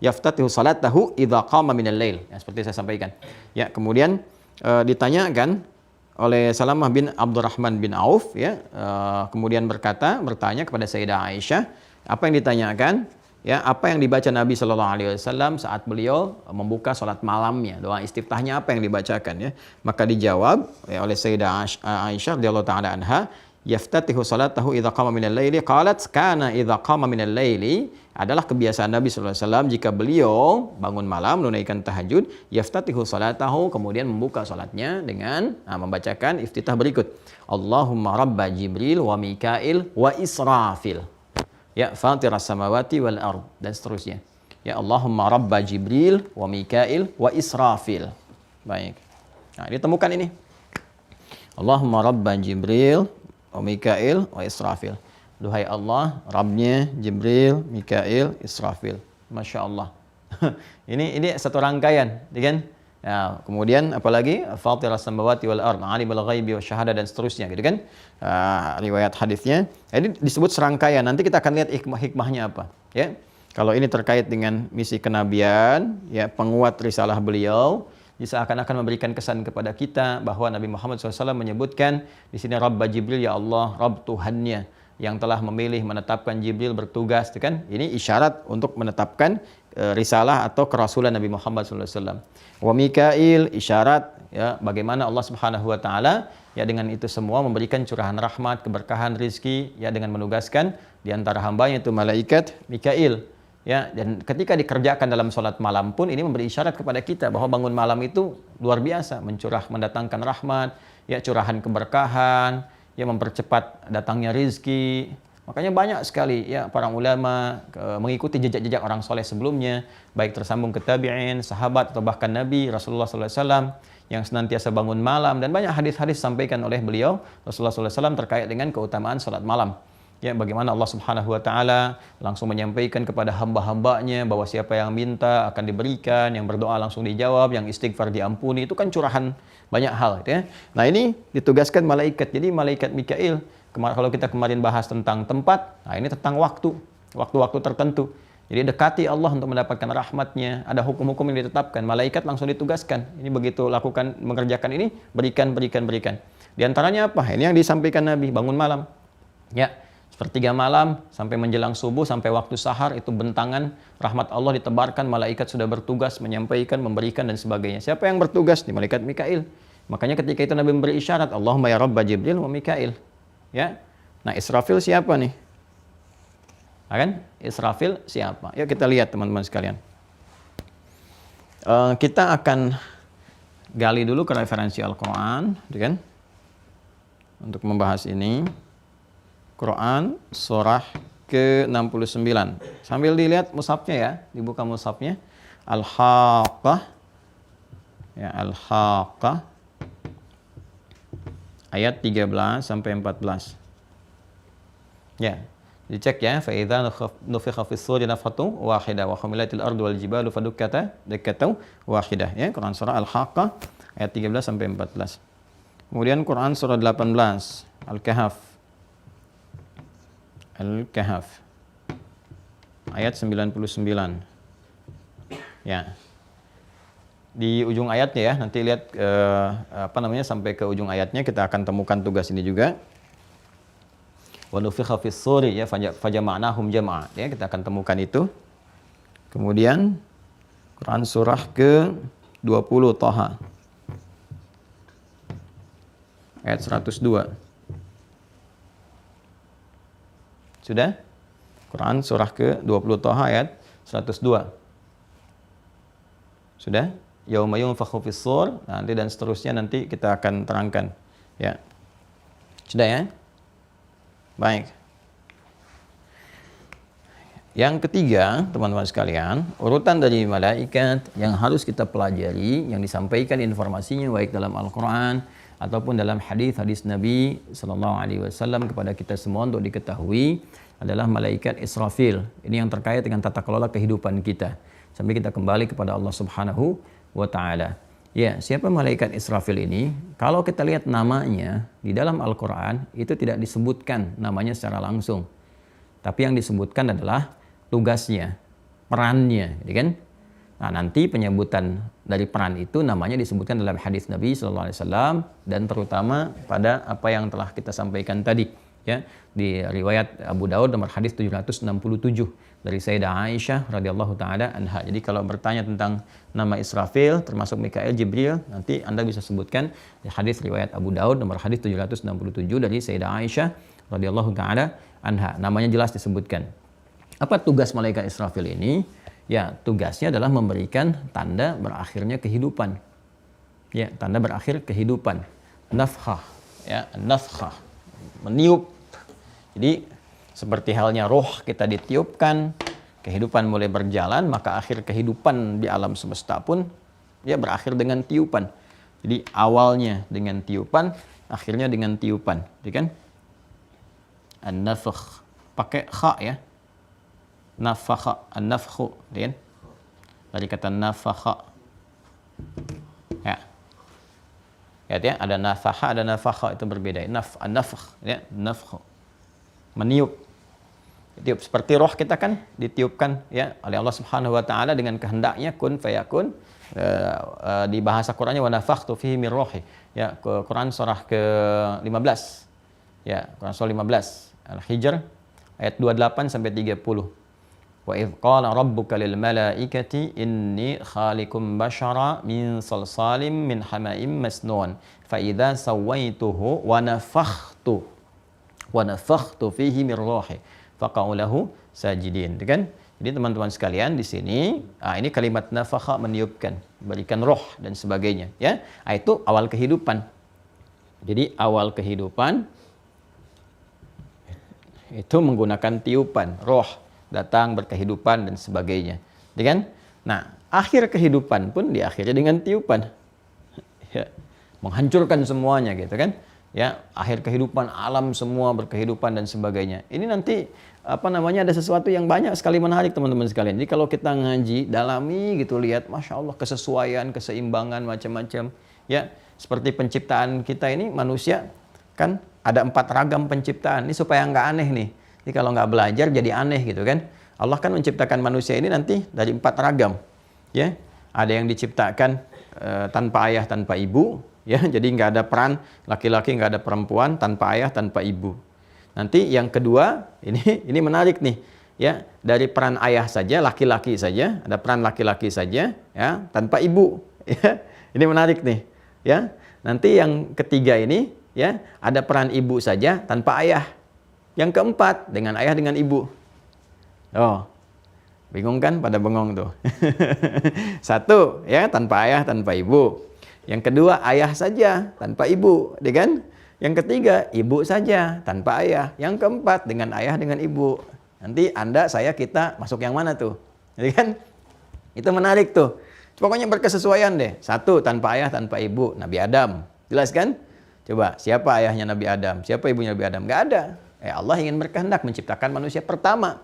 yaftatihu salatahu idza qama minal lail ya seperti saya sampaikan ya kemudian ditanyakan oleh Salamah bin Abdurrahman bin Auf ya kemudian bertanya kepada Sayyidah Aisyah apa yang ditanyakan ya apa yang dibaca Nabi Shallallahu Alaihi Wasallam saat beliau membuka sholat malamnya doa istiftahnya apa yang dibacakan ya maka dijawab ya, oleh Sayyidah Aisyah radhiyallahu taala anha yaftatihu salatahu idza qama minal laili qalat kana idza qama minal laili adalah kebiasaan Nabi sallallahu alaihi wasallam jika beliau bangun malam menunaikan tahajud yaftatihu salatahu kemudian membuka salatnya dengan membacakan iftitah berikut Allahumma rabba Jibril wa Mikail wa Israfil ya fatiras samawati wal ard dan seterusnya ya Allahumma rabba Jibril wa Mikail wa Israfil baik nah ditemukan ini Allahumma rabba Jibril wa Mikail wa Israfil duhai Allah Rabbnya Jibril Mikail Israfil Masya Allah ini satu rangkaian kan ya, kemudian apalagi fatiras samawati wal ard alimul ghaibi wasyahada dan seterusnya gitu kan riwayat hadisnya ini disebut serangkaian nanti kita akan lihat hikmahnya apa ya kalau ini terkait dengan misi kenabian ya penguat risalah beliau seakan-akan memberikan kesan kepada kita bahwa Nabi Muhammad SAW menyebutkan di sini Rabba Jibril ya Allah Rabb Tuhannya yang telah memilih menetapkan Jibril bertugas kan ini isyarat untuk menetapkan risalah atau kerasulan Nabi Muhammad SAW. Wa Mikail isyarat ya bagaimana Allah Subhanahu wa taala ya dengan itu semua memberikan curahan rahmat, keberkahan, rizki ya dengan menugaskan di antara hambanya itu malaikat Mikail ya dan ketika dikerjakan dalam sholat malam pun ini memberi isyarat kepada kita bahwa bangun malam itu luar biasa mendatangkan rahmat ya curahan keberkahan ya mempercepat datangnya rizki. Makanya banyak sekali ya para ulama mengikuti jejak-jejak orang soleh sebelumnya, baik tersambung ke tabi'in, sahabat atau bahkan Nabi Rasulullah SAW yang senantiasa bangun malam dan banyak hadis-hadis disampaikan oleh beliau Rasulullah SAW terkait dengan keutamaan salat malam. Ya bagaimana Allah Subhanahu wa taala langsung menyampaikan kepada hamba-hambanya bahwa siapa yang minta akan diberikan, yang berdoa langsung dijawab, yang istighfar diampuni, itu kan curahan banyak hal gitu ya. Nah, ini ditugaskan malaikat. Jadi malaikat Mikail kalau kita kemarin bahas tentang tempat, nah ini tentang waktu-waktu tertentu. Jadi dekati Allah untuk mendapatkan rahmatnya. Ada hukum-hukum yang ditetapkan. Malaikat langsung ditugaskan. Ini begitu mengerjakan ini, berikan. Di antaranya apa? Ini yang disampaikan Nabi, bangun malam. Ya, sepertiga malam sampai menjelang subuh, sampai waktu sahar, itu bentangan rahmat Allah ditebarkan, malaikat sudah bertugas menyampaikan, memberikan dan sebagainya. Siapa yang bertugas? Di malaikat Mikail. Makanya ketika itu Nabi memberi isyarat, Allahumma ya Rabba Jibril wa Mikail. Ya. Nah, Israfil siapa nih? Nah, kan? Israfil siapa? Yuk kita lihat teman-teman sekalian. Kita akan gali dulu ke referensi Al-Quran, kan? Untuk membahas ini. Quran surah ke-69. Sambil dilihat mushafnya ya, dibuka mushafnya. Al-Haqqah. Ya, Al-Haqqah. Ayat 13 sampai 14. Ya. Dicek ya, fa idza nufikha fis suri nafhatun wahidah wa humilatil ardu wal jibalu fadukkata dakkatan wahidah. Ya, Quran surah Al-Haqqah ayat 13 sampai 14. Kemudian Quran surah 18 Al-Kahf. Al-Kahf ayat 99. Ya. Di ujung ayatnya ya, nanti lihat sampai ke ujung ayatnya kita akan temukan tugas ini juga. Wa nufikha fis suri ya fajama'nahum jam'a. Ya, kita akan temukan itu. Kemudian Quran surah ke-20 Thaha. Ayat 102. Sudah? Quran surah ke-20 Thaha ayat 102. Sudah? Yauma yunfakhu fis sur, nanti dan seterusnya nanti kita akan terangkan. Ya. Sudah ya? Baik. Yang ketiga, teman-teman sekalian, urutan dari malaikat yang harus kita pelajari, yang disampaikan informasinya baik dalam Al-Quran ataupun dalam hadis-hadis Nabi Sallallahu Alaihi Wasallam kepada kita semua untuk diketahui adalah malaikat Israfil. Ini yang terkait dengan tata kelola kehidupan kita. Sampai kita kembali kepada Allah Subhanahu wa Ta'ala. Ya, siapa malaikat Israfil ini? Kalau kita lihat namanya di dalam Al-Quran, itu tidak disebutkan namanya secara langsung. Tapi yang disebutkan adalah tugasnya, perannya, ya kan? Nah, nanti penyebutan dari peran itu namanya disebutkan dalam hadis Nabi Sallallahu Alaihi Wasallam dan terutama pada apa yang telah kita sampaikan tadi, ya, di riwayat Abu Daud nomor hadis 767 dari Sayyidah Aisyah radhiyallahu taala anha. Jadi kalau bertanya tentang nama Israfil termasuk Mikail, Jibril, nanti Anda bisa sebutkan di hadis riwayat Abu Daud nomor hadis 767 dari Sayyidah Aisyah radhiyallahu taala anha. Namanya jelas disebutkan. Apa tugas malaikat Israfil ini? Ya, tugasnya adalah memberikan tanda berakhirnya kehidupan. Ya, tanda berakhir kehidupan. Nafkhah, ya, nafkhah. Meniup. Jadi seperti halnya roh kita ditiupkan, kehidupan mulai berjalan, maka akhir kehidupan di alam semesta pun ya berakhir dengan tiupan. Jadi awalnya dengan tiupan, akhirnya dengan tiupan, gitu kan? An-nafkh pakai kha ya. Nafakha, an-nafkhu, kan? Dari kata nafakha. Ya. Ya, ada nafaha, ada nafakha, itu berbeda. An-nafkh, ya, nafkhu. Meniup. Ditiup seperti roh kita kan ditiupkan ya oleh Allah Subhanahu wa taala dengan kehendaknya kun fayakun. Di bahasa Qur'annya wa nafakhtu fihi min ruhi. Ya, Quran surah ke-15. Ya, Quran surah 15 Al-Hijr ayat 28 sampai 30. Wa idz qala rabbuka lil malaikati inni khaliqum bashara min salsalim min hama'im masnun fa idza sawaituhu wa nafakhtu fihi min ruhi faqa'u lahu sajidin, kan? Jadi teman-teman sekalian di sini, ini kalimat nafakha meniupkan, berikan roh dan sebagainya, ya. Itu awal kehidupan. Jadi awal kehidupan itu menggunakan tiupan, roh datang berkehidupan dan sebagainya, kan? Nah, akhir kehidupan pun diakhiri dengan tiupan. Ya, menghancurkan semuanya gitu kan? Ya, akhir kehidupan alam semua berkehidupan dan sebagainya. Ini nanti ada sesuatu yang banyak sekali menarik teman-teman sekalian. Jadi kalau kita ngaji, dalami gitu, lihat, masya Allah kesesuaian, keseimbangan macam-macam. Ya, seperti penciptaan kita ini manusia kan ada 4 ragam penciptaan. Ini supaya nggak aneh nih. Jadi kalau nggak belajar jadi aneh gitu kan. Allah kan menciptakan manusia ini nanti dari 4 ragam. Ya, ada yang diciptakan tanpa ayah, tanpa ibu, ya. Jadi nggak ada peran laki-laki, nggak ada perempuan, tanpa ayah, tanpa ibu. Nanti yang kedua, ini menarik nih, ya. Dari peran ayah saja, laki-laki saja, ada peran laki-laki saja, ya, tanpa ibu, ya. Ini menarik nih, ya. Nanti yang ketiga ini, ya, ada peran ibu saja tanpa ayah. Yang keempat dengan ayah, dengan ibu. Oh, bingung kan? Pada bengong tuh. Satu, ya, tanpa ayah, tanpa ibu. Yang kedua, ayah saja, tanpa ibu, ya kan? Yang ketiga, ibu saja, tanpa ayah. Yang keempat, dengan ayah, dengan ibu. Nanti Anda, saya, kita masuk yang mana tuh? Ya kan? Itu menarik tuh. Pokoknya berkesesuaian deh. Satu, tanpa ayah, tanpa ibu. Nabi Adam. Jelas kan? Coba, siapa ayahnya Nabi Adam? Siapa ibunya Nabi Adam? Gak ada. Allah ingin berkehendak menciptakan manusia pertama.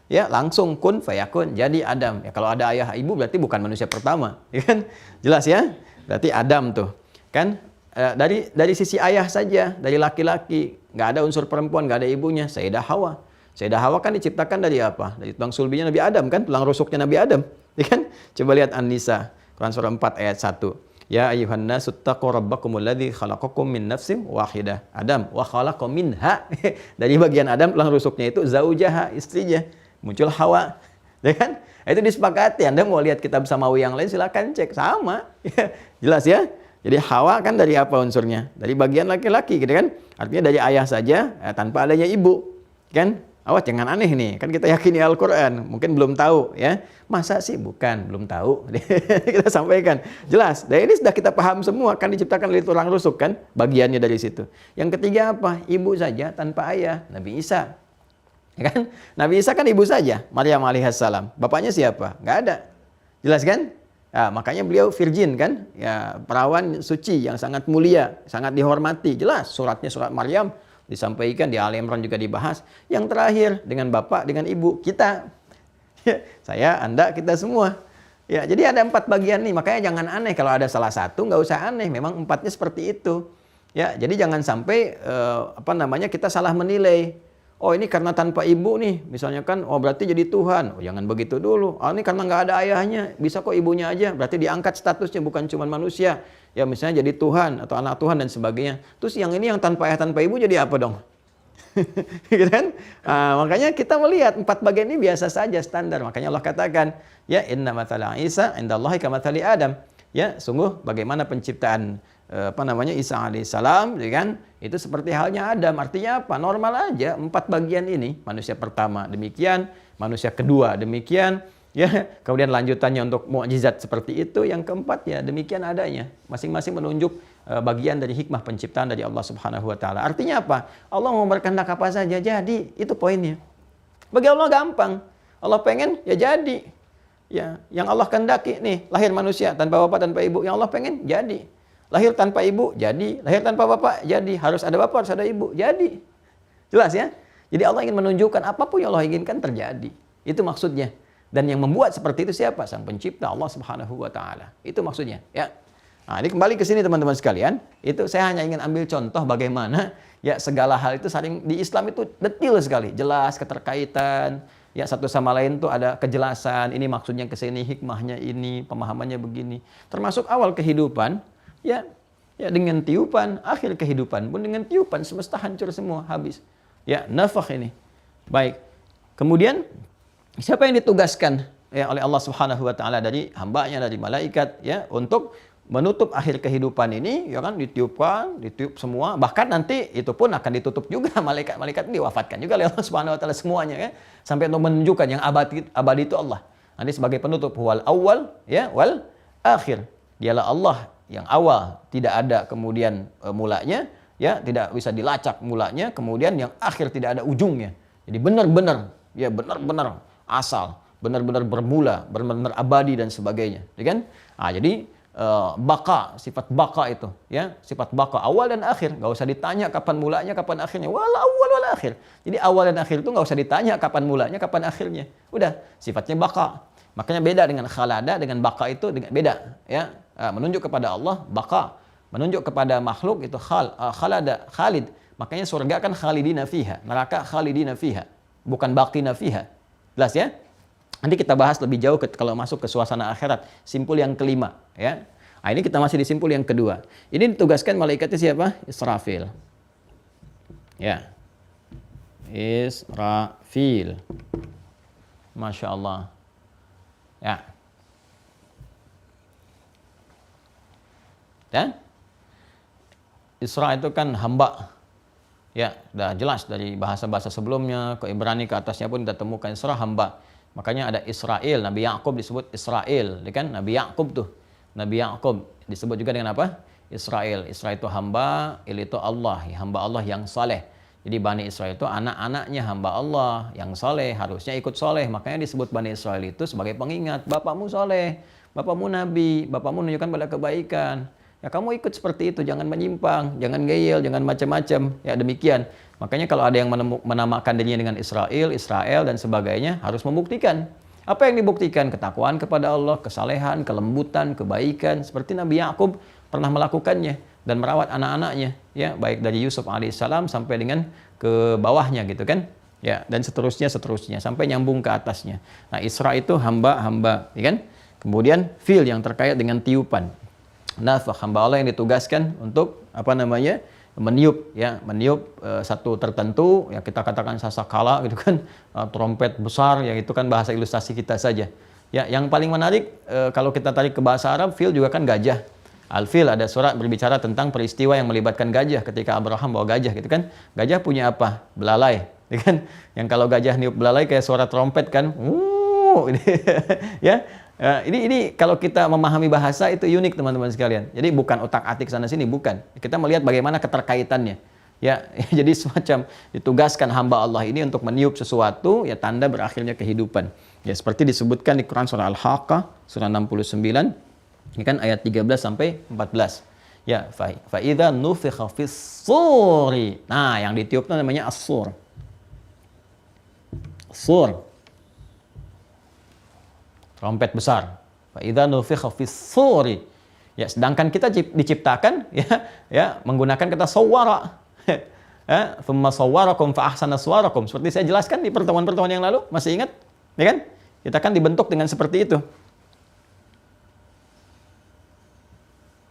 Ya, langsung kun fayakun, jadi Adam. Ya, kalau ada ayah ibu berarti bukan manusia pertama, ya kan? Jelas ya? Berarti Adam tuh. Kan dari sisi ayah saja, dari laki-laki, nggak ada unsur perempuan, nggak ada ibunya. Sayyidah Hawa. Sayyidah Hawa kan diciptakan dari apa? Dari tulang sulbinya Nabi Adam kan, tulang rusuknya Nabi Adam, ya kan? Coba lihat An-Nisa, Quran surah 4 ayat 1. Ya ayyuhan nasu taqu rabbakumul ladzi khalaqakum min nafsin wahidah. Adam wa khalaqa minha. Dari bagian Adam tulang rusuknya itu zaujaha, istrinya. Muncul Hawa, ya kan? Itu disepakati. Anda mau lihat kitab samawi yang lain silakan cek, sama. Jelas ya? Jadi Hawa kan dari apa unsurnya? Dari bagian laki-laki, gitu kan? Artinya dari ayah saja, tanpa adanya ibu, kan? Awas jangan aneh nih, kan kita yakini Al-Quran, mungkin belum tahu, ya? Masa sih bukan, belum tahu. Kita sampaikan, jelas. Dan ini sudah kita paham semua, kan diciptakan dari tulang rusuk, kan? Bagiannya dari situ. Yang ketiga apa? Ibu saja tanpa ayah, Nabi Isa. Ya kan? Nabi Isa kan ibu saja, Maryam alaihissalam. Bapaknya siapa? Nggak ada. Jelas kan? Nah, makanya beliau virgin kan? Ya, perawan suci yang sangat mulia, sangat dihormati. Jelas suratnya surat Maryam disampaikan, di Al Imran juga dibahas. Yang terakhir dengan bapak, dengan ibu, kita. Ya, saya, Anda, kita semua. Ya, jadi ada 4 bagian nih. Makanya jangan aneh kalau ada salah satu, nggak usah aneh. Memang 4-nya seperti itu. Ya, jadi jangan sampai kita salah menilai. Oh ini karena tanpa ibu nih, misalnya kan, oh berarti jadi Tuhan. Oh jangan begitu dulu. Oh ini karena nggak ada ayahnya, bisa kok ibunya aja. Berarti diangkat statusnya, bukan cuma manusia. Ya misalnya jadi Tuhan atau anak Tuhan dan sebagainya. Terus yang ini yang tanpa ayah, tanpa ibu jadi apa dong? Gitu kan? Makanya kita melihat 4 bagian ini biasa saja, standar. Makanya Allah katakan, ya inna mathala Isa indallahi kamathali Adam. Ya sungguh bagaimana penciptaan Isa alaihissalam, ya kan? Itu seperti halnya Adam. Artinya apa? Normal aja. 4 bagian ini, manusia pertama demikian, manusia kedua demikian, ya. Kemudian lanjutannya untuk mukjizat seperti itu, yang keempat ya demikian adanya. Masing-masing menunjuk bagian dari hikmah penciptaan dari Allah Subhanahu wa taala. Artinya apa? Allah mau berkehendak apa saja jadi, itu poinnya. Bagi Allah gampang. Allah pengen ya jadi. Ya, yang Allah kehendaki nih, lahir manusia tanpa bapak, tanpa ibu. Yang Allah pengen jadi. Lahir tanpa ibu, jadi. Lahir tanpa bapak, jadi. Harus ada bapak, harus ada ibu, jadi. Jelas ya? Jadi Allah ingin menunjukkan apapun yang Allah inginkan terjadi. Itu maksudnya. Dan yang membuat seperti itu siapa? Sang pencipta, Allah Subhanahu wa taala. Itu maksudnya, ya. Nah, ini kembali ke sini teman-teman sekalian. Itu saya hanya ingin ambil contoh bagaimana ya segala hal itu saling di Islam itu detail sekali, jelas keterkaitan. Ya satu sama lain tuh ada kejelasan. Ini maksudnya ke sini, hikmahnya ini, pemahamannya begini. Termasuk awal kehidupan. Ya dengan tiupan, akhir kehidupan pun dengan tiupan semesta hancur semua, habis. Ya, nafakh ini. Baik. Kemudian siapa yang ditugaskan ya oleh Allah Subhanahu wa taala dari hambanya, dari malaikat ya untuk menutup akhir kehidupan ini, ya kan ditiup semua, bahkan nanti itu pun akan ditutup juga, malaikat diwafatkan juga oleh Allah Subhanahu wa taala semuanya ya, sampai untuk menunjukkan yang abadi itu Allah. Nanti sebagai penutup wal awal ya wal akhir. Dialah Allah yang awal, tidak ada kemudian mulanya, ya tidak bisa dilacak mulanya, kemudian yang akhir tidak ada ujungnya. Jadi benar-benar asal, benar-benar bermula, benar-benar abadi dan sebagainya, ya kan? Jadi baka, sifat baka itu, ya sifat baka awal dan akhir, nggak usah ditanya kapan mulanya, kapan akhirnya. Wal awal wal akhir. Jadi awal dan akhir itu nggak usah ditanya kapan mulanya, kapan akhirnya. Udah, sifatnya baka. Makanya beda dengan khalada, dengan baka itu beda, ya. Menunjuk kepada Allah baka, menunjuk kepada makhluk itu khalada, khalid. Makanya surga kan khalidina fiha, neraka khalidina fiha, bukan baqina fiha. Jelas ya? Nanti kita bahas lebih jauh kalau masuk ke suasana akhirat. Simpul yang kelima, ya. Nah, ini kita masih di simpul yang kedua. Ini ditugaskan malaikatnya siapa? Israfil. Ya. Israfil. Masya Allah. Ya. Dan Isra itu kan hamba. Ya, sudah jelas dari bahasa-bahasa sebelumnya ke Ibrani ke atasnya pun kita temukan Isra hamba. Makanya ada Israel, Nabi Yakub disebut Israel, ya kan? Nabi Yakub tuh. Nabi Yakub disebut juga dengan apa? Israel. Israel itu hamba, Il itu Allah, ya, hamba Allah yang saleh. Jadi Bani Israel itu anak-anaknya hamba Allah yang saleh, harusnya ikut saleh. Makanya disebut Bani Israel itu sebagai pengingat, bapakmu saleh, bapakmu nabi, bapakmu menunjukkan pada kebaikan. Ya kamu ikut seperti itu, jangan menyimpang, jangan ngeyel, jangan macam-macam. Ya demikian. Makanya kalau ada yang menamakan dirinya dengan Israel, Israel dan sebagainya, harus membuktikan. Apa yang dibuktikan? Ketakwaan kepada Allah, kesalehan, kelembutan, kebaikan. Seperti Nabi Yakub pernah melakukannya dan merawat anak-anaknya. Ya, baik dari Yusuf alaihissalam sampai dengan ke bawahnya gitu kan. Ya, dan seterusnya sampai nyambung ke atasnya. Nah, Isra itu hamba-hamba, ya kan? Kemudian fil yang terkait dengan tiupan. Nafakh, hamba Allah yang ditugaskan untuk meniup satu tertentu, ya kita katakan sasakala gitu kan, trompet besar, ya itu kan bahasa ilustrasi kita saja. Ya, yang paling menarik kalau kita tarik ke bahasa Arab, fil juga kan gajah. Al-Fil, ada surat berbicara tentang peristiwa yang melibatkan gajah ketika Abraham bawa gajah gitu kan. Gajah punya apa? Belalai, gitu kan? Yang kalau gajah niup belalai kayak suara trompet kan. Ya. Ini kalau kita memahami bahasa itu unik teman-teman sekalian. Jadi bukan otak-atik sana sini, bukan. Kita melihat bagaimana keterkaitannya. Ya, jadi semacam ditugaskan hamba Allah ini untuk meniup sesuatu, ya tanda berakhirnya kehidupan. Ya seperti disebutkan di Quran surah Al-Haqqah surah 69, ini kan ayat 13 sampai 14. Ya, fa idza nufikha fis-suri. Nah, yang ditiup itu namanya as-sur. Sur. Trompet besar. Fa idza nufikha fis-suri. Ya, sedangkan kita diciptakan ya menggunakan kata sawwara. Thumma sawwarakum fa ahsana suwarakum. Seperti saya jelaskan di pertemuan-pertemuan yang lalu, masih ingat? Ya kan? Kita kan dibentuk dengan seperti itu.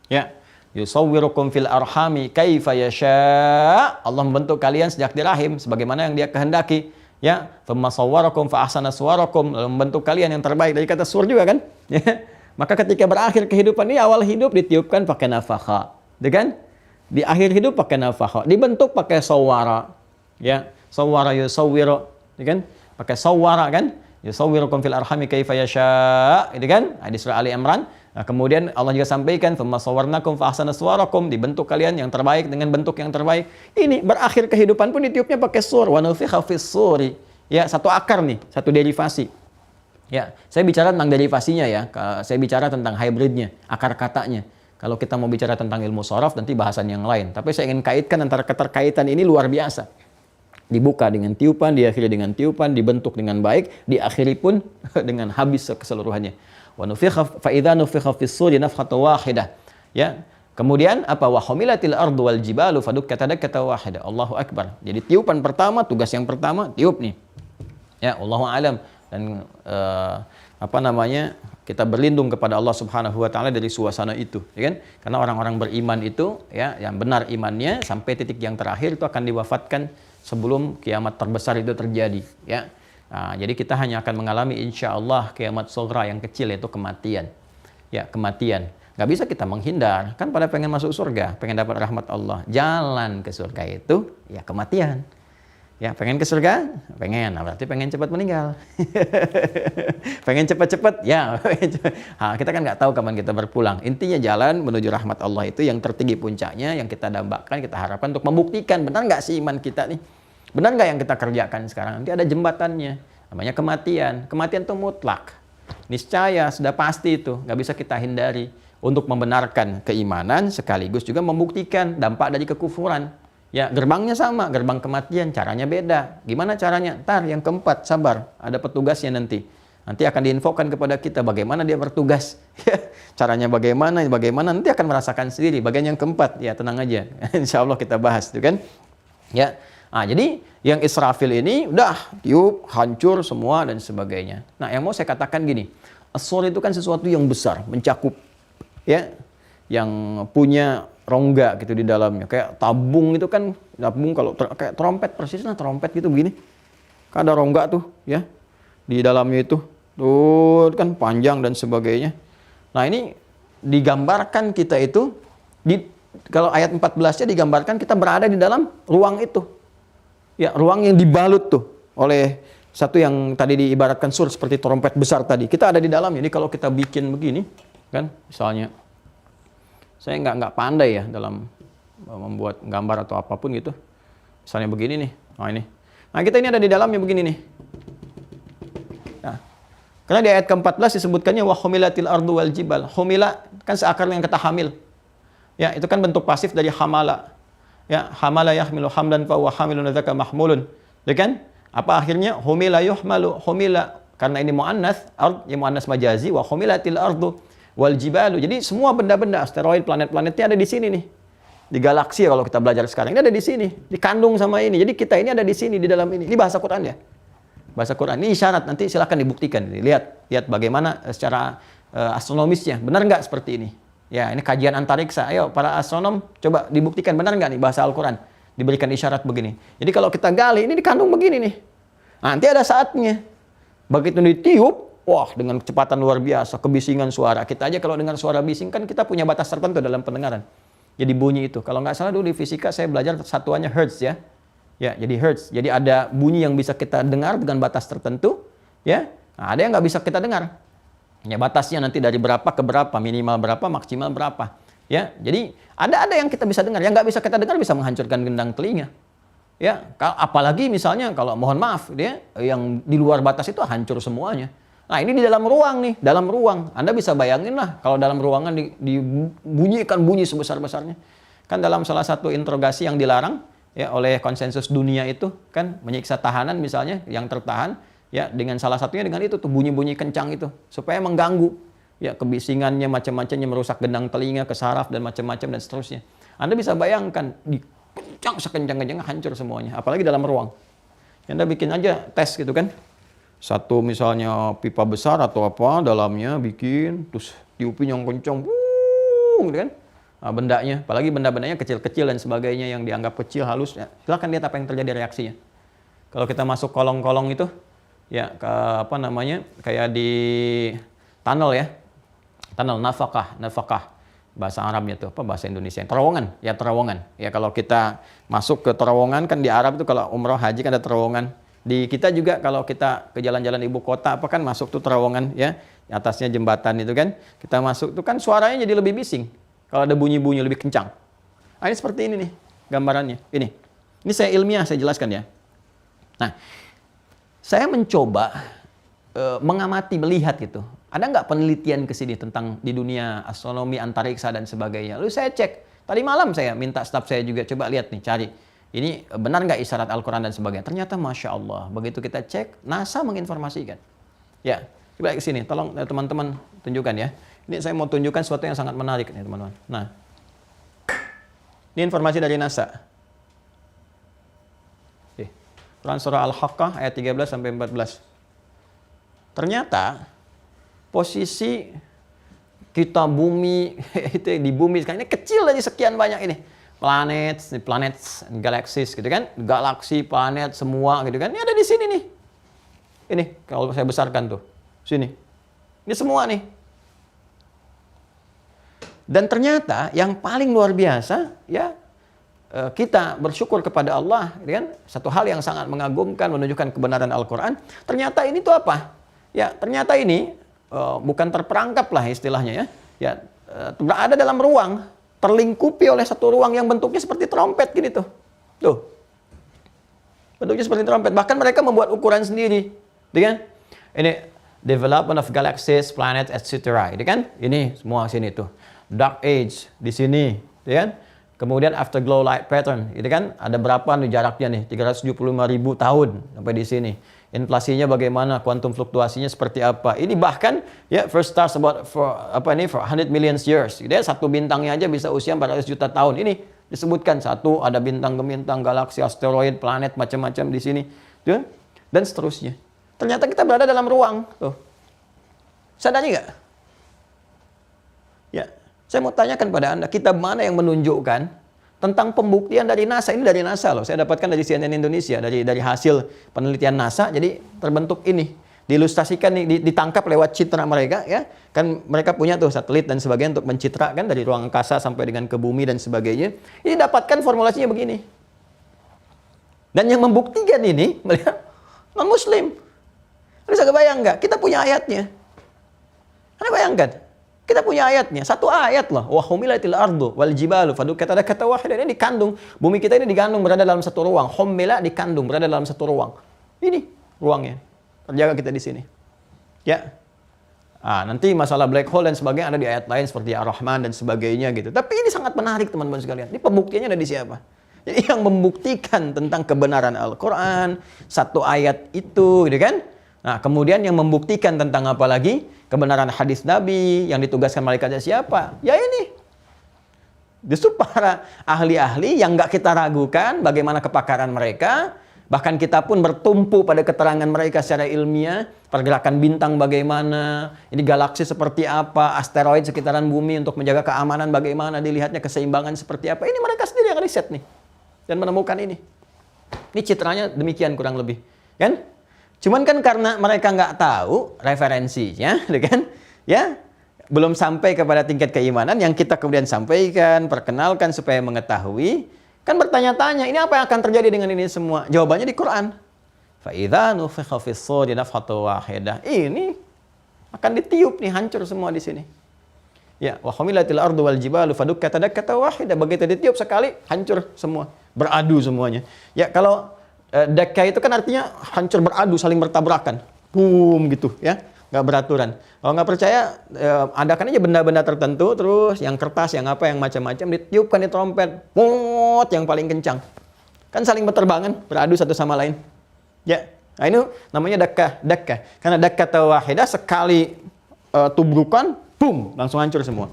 Ya, yusawwirukum fil arhami kaifa yasha. Allah membentuk kalian sejak di rahim sebagaimana yang Dia kehendaki. Ya, thumma sawwarakum fa ahsana suwarakum, lalu membentuk kalian yang terbaik. Dari kata sur juga kan? Ya. Maka ketika berakhir kehidupan ini, awal hidup ditiupkan pakai nafakha, ya kan? Di akhir hidup pakai nafakha, dibentuk pakai sawwara. Ya, sawwara yusawwiru, ya kan? Pakai sawwara kan? Yusawwirukum fil arhami kaifa yasha, itu kan? Di surah Ali Imran. Nah, kemudian Allah juga sampaikan, "Tsumma sawwarnakum fa ahsana suwarakum", dibentuk kalian yang terbaik dengan bentuk yang terbaik. Ini berakhir kehidupan pun ditiupnya pakai sur, wa nufikha fis-suri. Ya, satu akar nih, satu derivasi. Ya, saya bicara tentang derivasinya ya. Saya bicara tentang hybridnya, akar katanya. Kalau kita mau bicara tentang ilmu sharaf nanti bahasan yang lain. Tapi saya ingin kaitkan antara keterkaitan ini luar biasa. Dibuka dengan tiupan, diakhiri dengan tiupan, dibentuk dengan baik, diakhiri pun dengan habis keseluruhannya. Wa nufikha fa idza nufikha fis-suri nafkhatan wahidah. Ya. Kemudian apa? Wa humilatil ardu wal jibalu fadukkata dakkatan wahidah. Allahu akbar. Jadi tiupan pertama, tugas yang pertama tiup nih. Ya, Allahu alam. Dan kita berlindung kepada Allah Subhanahu wa taala dari suasana itu, ya kan? Karena orang-orang beriman itu ya yang benar imannya sampai titik yang terakhir itu akan diwafatkan sebelum kiamat terbesar itu terjadi, ya. Nah, jadi kita hanya akan mengalami insya Allah kiamat sughra yang kecil, yaitu kematian. Ya, kematian. Nggak bisa kita menghindar. Kan pada pengen masuk surga, pengen dapat rahmat Allah. Jalan ke surga itu ya kematian. Ya, pengen ke surga? Pengen. Nah, berarti pengen cepat meninggal. Pengen cepat-cepat? Ya. Nah, kita kan nggak tahu kapan kita berpulang. Intinya jalan menuju rahmat Allah itu yang tertinggi puncaknya, yang kita dambakan, kita harapkan untuk membuktikan benar nggak sih iman kita nih. Benar nggak yang kita kerjakan sekarang? Nanti ada jembatannya, namanya kematian. Kematian itu mutlak, niscaya, sudah pasti itu, nggak bisa kita hindari. Untuk membenarkan keimanan sekaligus juga membuktikan dampak dari kekufuran. Ya, gerbangnya sama, gerbang kematian, caranya beda. Gimana caranya? Ntar yang keempat, sabar, ada petugasnya nanti. Nanti akan diinfokan kepada kita bagaimana dia bertugas. Caranya bagaimana, nanti akan merasakan sendiri. Bagian yang keempat, ya tenang aja. Insya Allah kita bahas, itu kan? Ya. Nah, jadi yang Israfil ini udah tiup, hancur semua dan sebagainya. Nah, yang mau saya katakan gini, as-sur itu kan sesuatu yang besar, mencakup, ya. yang punya rongga gitu di dalamnya. Kayak tabung itu kan, tabung kalau kayak trompet, persis lah trompet gitu begini. Kan ada rongga tuh ya di dalamnya itu. Tuh kan panjang dan sebagainya. Nah ini digambarkan kita itu, kalau ayat 14-nya digambarkan kita berada di dalam ruang itu. Ya, ruang yang dibalut tuh oleh satu yang tadi diibaratkan sur seperti trompet besar tadi. Kita ada di dalamnya. Jadi kalau kita bikin begini, kan misalnya, saya nggak pandai ya dalam membuat gambar atau apapun gitu. Misalnya begini nih, nah ini. Nah kita ini ada di dalamnya begini nih. Nah, karena di ayat ke-14 disebutkannya wa humilatil ardu wal jibal. Humila kan seakarnya yang kata hamil. Ya, itu kan bentuk pasif dari hamala. Ya, hamala yahmilu hamlan fa huwa hamilun dzaka mahmulun. Ya kan? Apa akhirnya humila yuhmalu humila, karena ini muannats, ard ya muannats majazi, wa humilatil ardu wal jibalu. Jadi semua benda-benda asteroid, planet-planetnya ada di sini nih. Di galaksi kalau kita belajar sekarang ini ada di sini, dikandung sama ini. Jadi kita ini ada di sini di dalam ini. Ini bahasa Quran ya. Bahasa Quran ini isyarat, nanti silakan dibuktikan. Lihat bagaimana secara astronomisnya benar nggak seperti ini. Ya, ini kajian antariksa. Ayo, para astronom, coba dibuktikan benar nggak nih bahasa Al-Quran. Diberikan isyarat begini. Jadi kalau kita gali, ini dikandung begini nih. Nanti ada saatnya. Begitu ditiup, wah dengan kecepatan luar biasa, kebisingan suara. Kita aja kalau dengar suara bising, kan kita punya batas tertentu dalam pendengaran. Jadi bunyi itu. Kalau nggak salah dulu di fisika, saya belajar satuannya hertz ya. Ya, jadi hertz. Jadi ada bunyi yang bisa kita dengar dengan batas tertentu. Ya, nah, ada yang nggak bisa kita dengar. Ya batasnya nanti dari berapa ke berapa, minimal berapa, maksimal berapa. Ya, jadi ada yang kita bisa dengar, yang nggak bisa kita dengar bisa menghancurkan gendang telinga. Ya, apalagi misalnya kalau mohon maaf, dia yang di luar batas itu hancur semuanya. Nah ini di dalam ruang nih, dalam ruang. Anda bisa bayangin lah kalau dalam ruangan dibunyikan bunyi sebesar-besarnya. Kan dalam salah satu interogasi yang dilarang ya oleh konsensus dunia itu kan menyiksa tahanan misalnya yang tertahan. Ya, dengan salah satunya dengan itu tuh bunyi-bunyi kencang itu supaya mengganggu ya kebisingannya macam-macamnya, merusak gendang telinga, ke saraf dan macam-macam dan seterusnya. Anda bisa bayangkan dikencang sekencang-kencangnya hancur semuanya, apalagi dalam ruang. Ya, Anda bikin aja tes gitu kan. Satu misalnya pipa besar atau apa dalamnya bikin terus tiupin yang kencang gitu kan. Nah, bendanya, apalagi benda-bendanya kecil-kecil dan sebagainya yang dianggap kecil halus ya. Silakan lihat apa yang terjadi reaksinya. Kalau kita masuk kolong-kolong itu ya, kayak di tunnel ya, tunnel nafakah bahasa Arabnya tuh apa bahasa Indonesia, terowongan ya. Kalau kita masuk ke terowongan kan di Arab itu kalau umroh haji kan ada terowongan. Di kita juga kalau kita ke jalan-jalan ibu kota apa kan masuk tuh terowongan ya, atasnya jembatan itu kan, kita masuk tuh kan suaranya jadi lebih bising kalau ada bunyi-bunyi lebih kencang. Nah, ini seperti ini nih gambarannya, ini saya ilmiah saya jelaskan ya. Nah, saya mencoba mengamati, melihat gitu. Ada nggak penelitian ke sini tentang di dunia astronomi, antariksa dan sebagainya. Lalu saya cek. Tadi malam saya minta staf saya juga coba lihat nih, cari. Ini benar nggak isyarat Al-Quran dan sebagainya. Ternyata Masya Allah, begitu kita cek, NASA menginformasikan. Ya, coba ke sini. Tolong teman-teman tunjukkan ya. Ini saya mau tunjukkan sesuatu yang sangat menarik nih teman-teman. Nah, ini informasi dari NASA. Quran surah Al-Haqqah ayat 13 sampai 14. Ternyata posisi kita bumi itu di bumi sekarang ini kecil aja sekian banyak ini. Planet, galaxies gitu kan. Galaksi, planet semua gitu kan. Ini ada di sini nih. Ini kalau saya besarkan tuh. Sini. Ini semua nih. Dan ternyata yang paling luar biasa ya, kita bersyukur kepada Allah, kan? Satu hal yang sangat mengagumkan, menunjukkan kebenaran Al-Quran. Ternyata ini tuh apa? Ya, ternyata ini bukan terperangkap lah istilahnya ya. Ya, berada dalam ruang, terlingkupi oleh satu ruang yang bentuknya seperti trompet gini tuh. Tuh. Bentuknya seperti trompet. Bahkan mereka membuat ukuran sendiri, kan? Ini development of galaxies, planets, etc. Ini kan? Ini semua sini tuh. Dark age di sini, kan? Kemudian afterglow light pattern, itu kan ada berapa nih jaraknya nih? 375.000 tahun sampai di sini. Inflasinya bagaimana? Kuantum fluktuasinya seperti apa? Ini bahkan ya first stars for 100 million years. Gitu ya, satu bintangnya aja bisa usia 400 juta tahun. Ini disebutkan satu ada bintang ke bintang, galaksi, asteroid, planet macam-macam di sini, tuh, dan seterusnya. Ternyata kita berada dalam ruang, tuh. Sadari nggak? Ya. Saya mau tanyakan pada Anda, kitab mana yang menunjukkan tentang pembuktian dari NASA? Ini dari NASA loh, saya dapatkan dari CNN Indonesia, dari hasil penelitian NASA, jadi terbentuk ini. Diilustrasikan, ditangkap lewat citra mereka, ya. Kan mereka punya tuh satelit dan sebagainya untuk mencitrakan dari ruang angkasa sampai dengan ke bumi dan sebagainya. Ini dapatkan formulasinya begini. Dan yang membuktikan ini, melihat non-muslim. Bisa kebayang nggak? Kita punya ayatnya. Anda bayangkan? Kita punya ayatnya, satu ayat loh. Wa humilatil ardu wal jibalu fadukkat, ada kata wahid, ini dikandung. Bumi kita ini dikandung berada dalam satu ruang. Humila dikandung berada dalam satu ruang. Ini ruangnya. Terjaga kita di sini. Ya. Nanti masalah black hole dan sebagainya ada di ayat lain seperti Ar-Rahman dan sebagainya gitu. Tapi ini sangat menarik teman-teman sekalian. Ini pembuktiannya ada di siapa? Jadi yang membuktikan tentang kebenaran Al-Quran, satu ayat itu, gitu kan? Nah, kemudian yang membuktikan tentang apa lagi? Kebenaran hadis Nabi yang ditugaskan malaikatnya siapa? Ya ini. Justru para ahli-ahli yang nggak kita ragukan bagaimana kepakaran mereka, bahkan kita pun bertumpu pada keterangan mereka secara ilmiah, pergerakan bintang bagaimana, ini galaksi seperti apa, asteroid sekitaran bumi untuk menjaga keamanan bagaimana, dilihatnya keseimbangan seperti apa. Ini mereka sendiri yang riset nih dan menemukan ini. Ini citranya demikian kurang lebih, kan? Cuman kan karena mereka nggak tahu referensinya, kan? Ya, belum sampai kepada tingkat keimanan yang kita kemudian sampaikan, perkenalkan supaya mengetahui. Kan bertanya-tanya, ini apa yang akan terjadi dengan ini semua? Jawabannya di Quran. Fa idza nufikha fis-suri nafhatun wahidah. Ini akan ditiup nih, hancur semua di sini. Ya, wa humilatil ardu wal jibalu fadukkat dakkatan wahidah. Begitu ditiup sekali, hancur semua, beradu semuanya. Ya, kalau dakka itu kan artinya hancur, beradu, saling bertabrakan. Boom gitu ya. Nggak beraturan. Kalau nggak percaya, adakan aja benda-benda tertentu, terus yang kertas, yang apa, yang macam-macam, ditiupkan di trompet. Mot yang paling kencang. Kan saling berterbangan, beradu satu sama lain. Ya, nah ini namanya dakka. Karena dakka tawahidah, sekali tubrukan, boom, langsung hancur semua.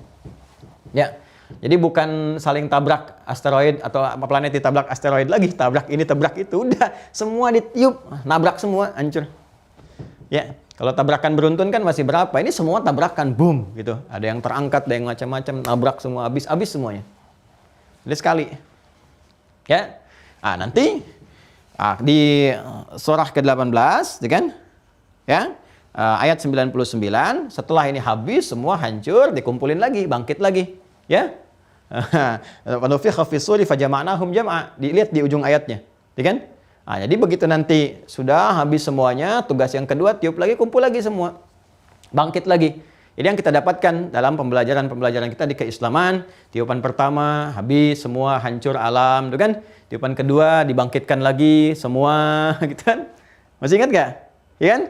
Ya. Jadi bukan saling tabrak asteroid atau planet ditabrak asteroid lagi, tabrak ini tabrak itu, udah semua ditiup, nabrak semua, hancur. Ya, kalau tabrakan beruntun kan masih berapa? Ini semua tabrakan, boom gitu. Ada yang terangkat, ada yang macam-macam, nabrak semua, habis semuanya. Jadi sekali. Ya. Nanti di surah ke-18, ya kan? Ya. Ayat 99, setelah ini habis semua hancur, dikumpulin lagi, bangkit lagi. Ya, wanufikha fis-suri fajama'nahum jam'a. Dilihat di ujung ayatnya, ya kan? Jadi begitu nanti sudah habis semuanya, tugas yang kedua tiup lagi, kumpul lagi semua, bangkit lagi. Jadi yang kita dapatkan dalam pembelajaran kita di keislaman, tiupan pertama habis semua, hancur alam, gitu kan? Tiupan kedua dibangkitkan lagi semua, gitu kan? Masih ingat gak? Ya kan?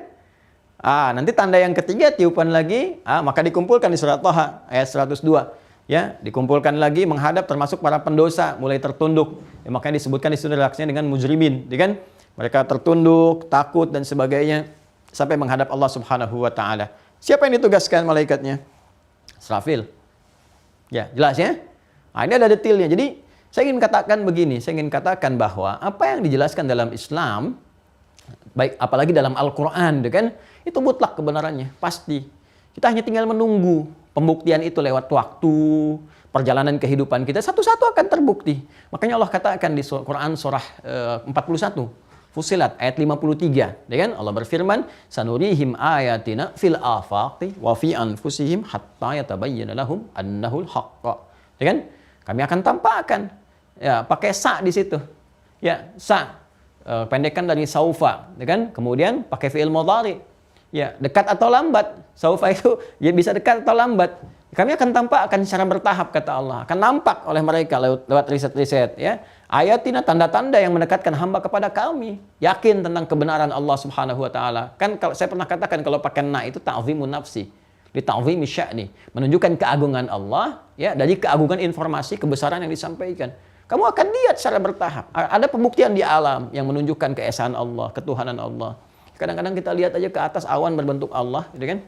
Nanti tanda yang ketiga tiupan lagi, maka dikumpulkan di surat Thaha ayat 102. Ya, dikumpulkan lagi menghadap termasuk para pendosa mulai tertunduk. Ya, makanya disebutkan di sini reaksinya dengan mujrimin, ya kan? Mereka tertunduk, takut dan sebagainya sampai menghadap Allah Subhanahu wa taala. Siapa yang ditugaskan malaikatnya? Israfil. Ya, jelas ya? Ini ada detailnya. Jadi, saya ingin katakan begini, saya ingin katakan bahwa apa yang dijelaskan dalam Islam, baik apalagi dalam Al-Qur'an, ya kan? Itu mutlak kebenarannya, pasti. Kita hanya tinggal menunggu pembuktian itu lewat waktu, perjalanan kehidupan kita, satu-satu akan terbukti. Makanya Allah katakan di Quran surah 41, Fussilat ayat 53, ya kan? Allah berfirman, "Sanurihim ayatina fil afaqi wa fi anfusihim hatta yatabayyana lahum annahul haqq." Ya kan? Kami akan tampakkan. Ya, pakai sa di situ. Ya, sa pendekan dari saufa, ya kan? Kemudian pakai fi'il mudhari. Ya, dekat atau lambat. Saufa itu ya bisa dekat atau lambat. Kami akan tampakkan secara bertahap, kata Allah. Akan nampak oleh mereka lewat riset-riset. Ya. Ayatina, tanda-tanda yang mendekatkan hamba kepada kami. Yakin tentang kebenaran Allah Subhanahu wa taala. Kan kalau saya pernah katakan kalau pakai na itu ta'zimun nafsi. Li ta'zimi sya'ni. Menunjukkan keagungan Allah, ya, dari keagungan informasi, kebesaran yang disampaikan. Kamu akan lihat secara bertahap. Ada pembuktian di alam yang menunjukkan keesaan Allah, ketuhanan Allah. Kadang-kadang kita lihat aja ke atas awan berbentuk Allah, gitu kan?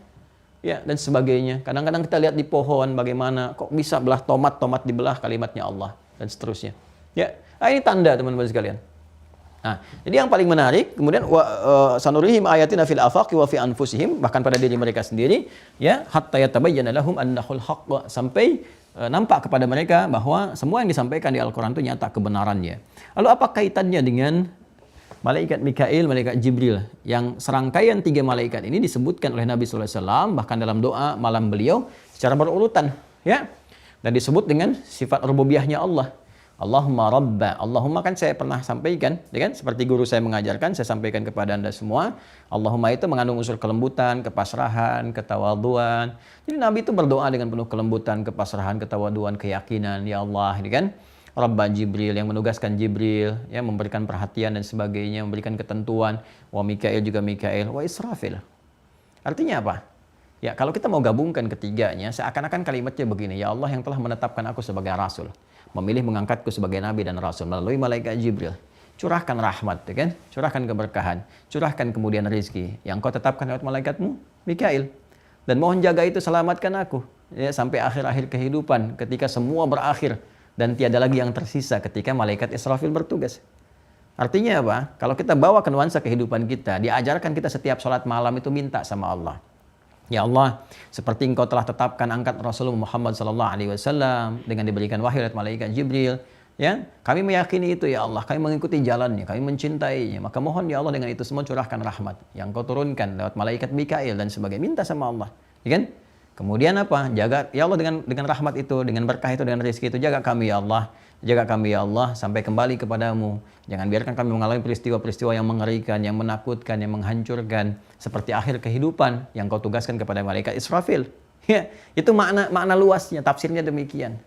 Ya, dan sebagainya. Kadang-kadang kita lihat di pohon bagaimana kok bisa belah tomat dibelah kalimatnya Allah dan seterusnya. Ya, ini tanda teman-teman sekalian. Jadi yang paling menarik kemudian sanurihim ayatina fil afaqi wa fi anfusihim, bahkan pada diri mereka sendiri, ya, hatta yatabayyana lahum annahul haqq, sampai nampak kepada mereka bahwa semua yang disampaikan di Al-Quran itu nyata kebenarannya. Lalu apa kaitannya dengan malaikat Mikail, malaikat Jibril? Yang serangkaian 3 malaikat ini disebutkan oleh Nabi SAW, bahkan dalam doa malam beliau secara berurutan, ya. Dan disebut dengan sifat rububiyahnya Allah. Allahumma rabba. Allahumma kan saya pernah sampaikan, ya kan? Seperti guru saya mengajarkan, saya sampaikan kepada Anda semua. Allahumma itu mengandung unsur kelembutan, kepasrahan, ketawaduan. Jadi Nabi itu berdoa dengan penuh kelembutan, kepasrahan, ketawaduan, keyakinan. Ya Allah, ini kan? Rabba Jibril, yang menugaskan Jibril, ya, memberikan perhatian dan sebagainya, memberikan ketentuan. Wa Mikail juga Mikail, wa Israfil. Artinya apa? Ya, kalau kita mau gabungkan ketiganya, seakan-akan kalimatnya begini, ya Allah yang telah menetapkan aku sebagai Rasul, memilih mengangkatku sebagai Nabi dan Rasul melalui malaikat Jibril. Curahkan rahmat, ya kan? Curahkan keberkahan, curahkan kemudian rezeki yang kau tetapkan lewat malaikatmu, Mikail. Dan mohon jaga itu, selamatkan aku, ya, sampai akhir-akhir kehidupan, ketika semua berakhir dan tiada lagi yang tersisa ketika malaikat Israfil bertugas. Artinya apa? Kalau kita bawa ke nuansa kehidupan kita, diajarkan kita setiap sholat malam itu minta sama Allah. Ya Allah, seperti Engkau telah tetapkan angkat Rasulullah Muhammad SAW dengan diberikan wahyu oleh malaikat Jibril, ya, kami meyakini itu ya Allah, kami mengikuti jalannya, kami mencintainya. Maka mohon ya Allah dengan itu semua curahkan rahmat yang Kau turunkan lewat malaikat Mikail dan sebagainya. Minta sama Allah, ya kan? Kemudian apa? Jaga ya Allah dengan rahmat itu, dengan berkah itu, dengan rezeki itu, jaga kami ya Allah. Jaga kami ya Allah sampai kembali kepadamu. Jangan biarkan kami mengalami peristiwa-peristiwa yang mengerikan, yang menakutkan, yang menghancurkan, seperti akhir kehidupan yang Kau tugaskan kepada malaikat Israfil. Ya, itu makna luasnya, tafsirnya demikian.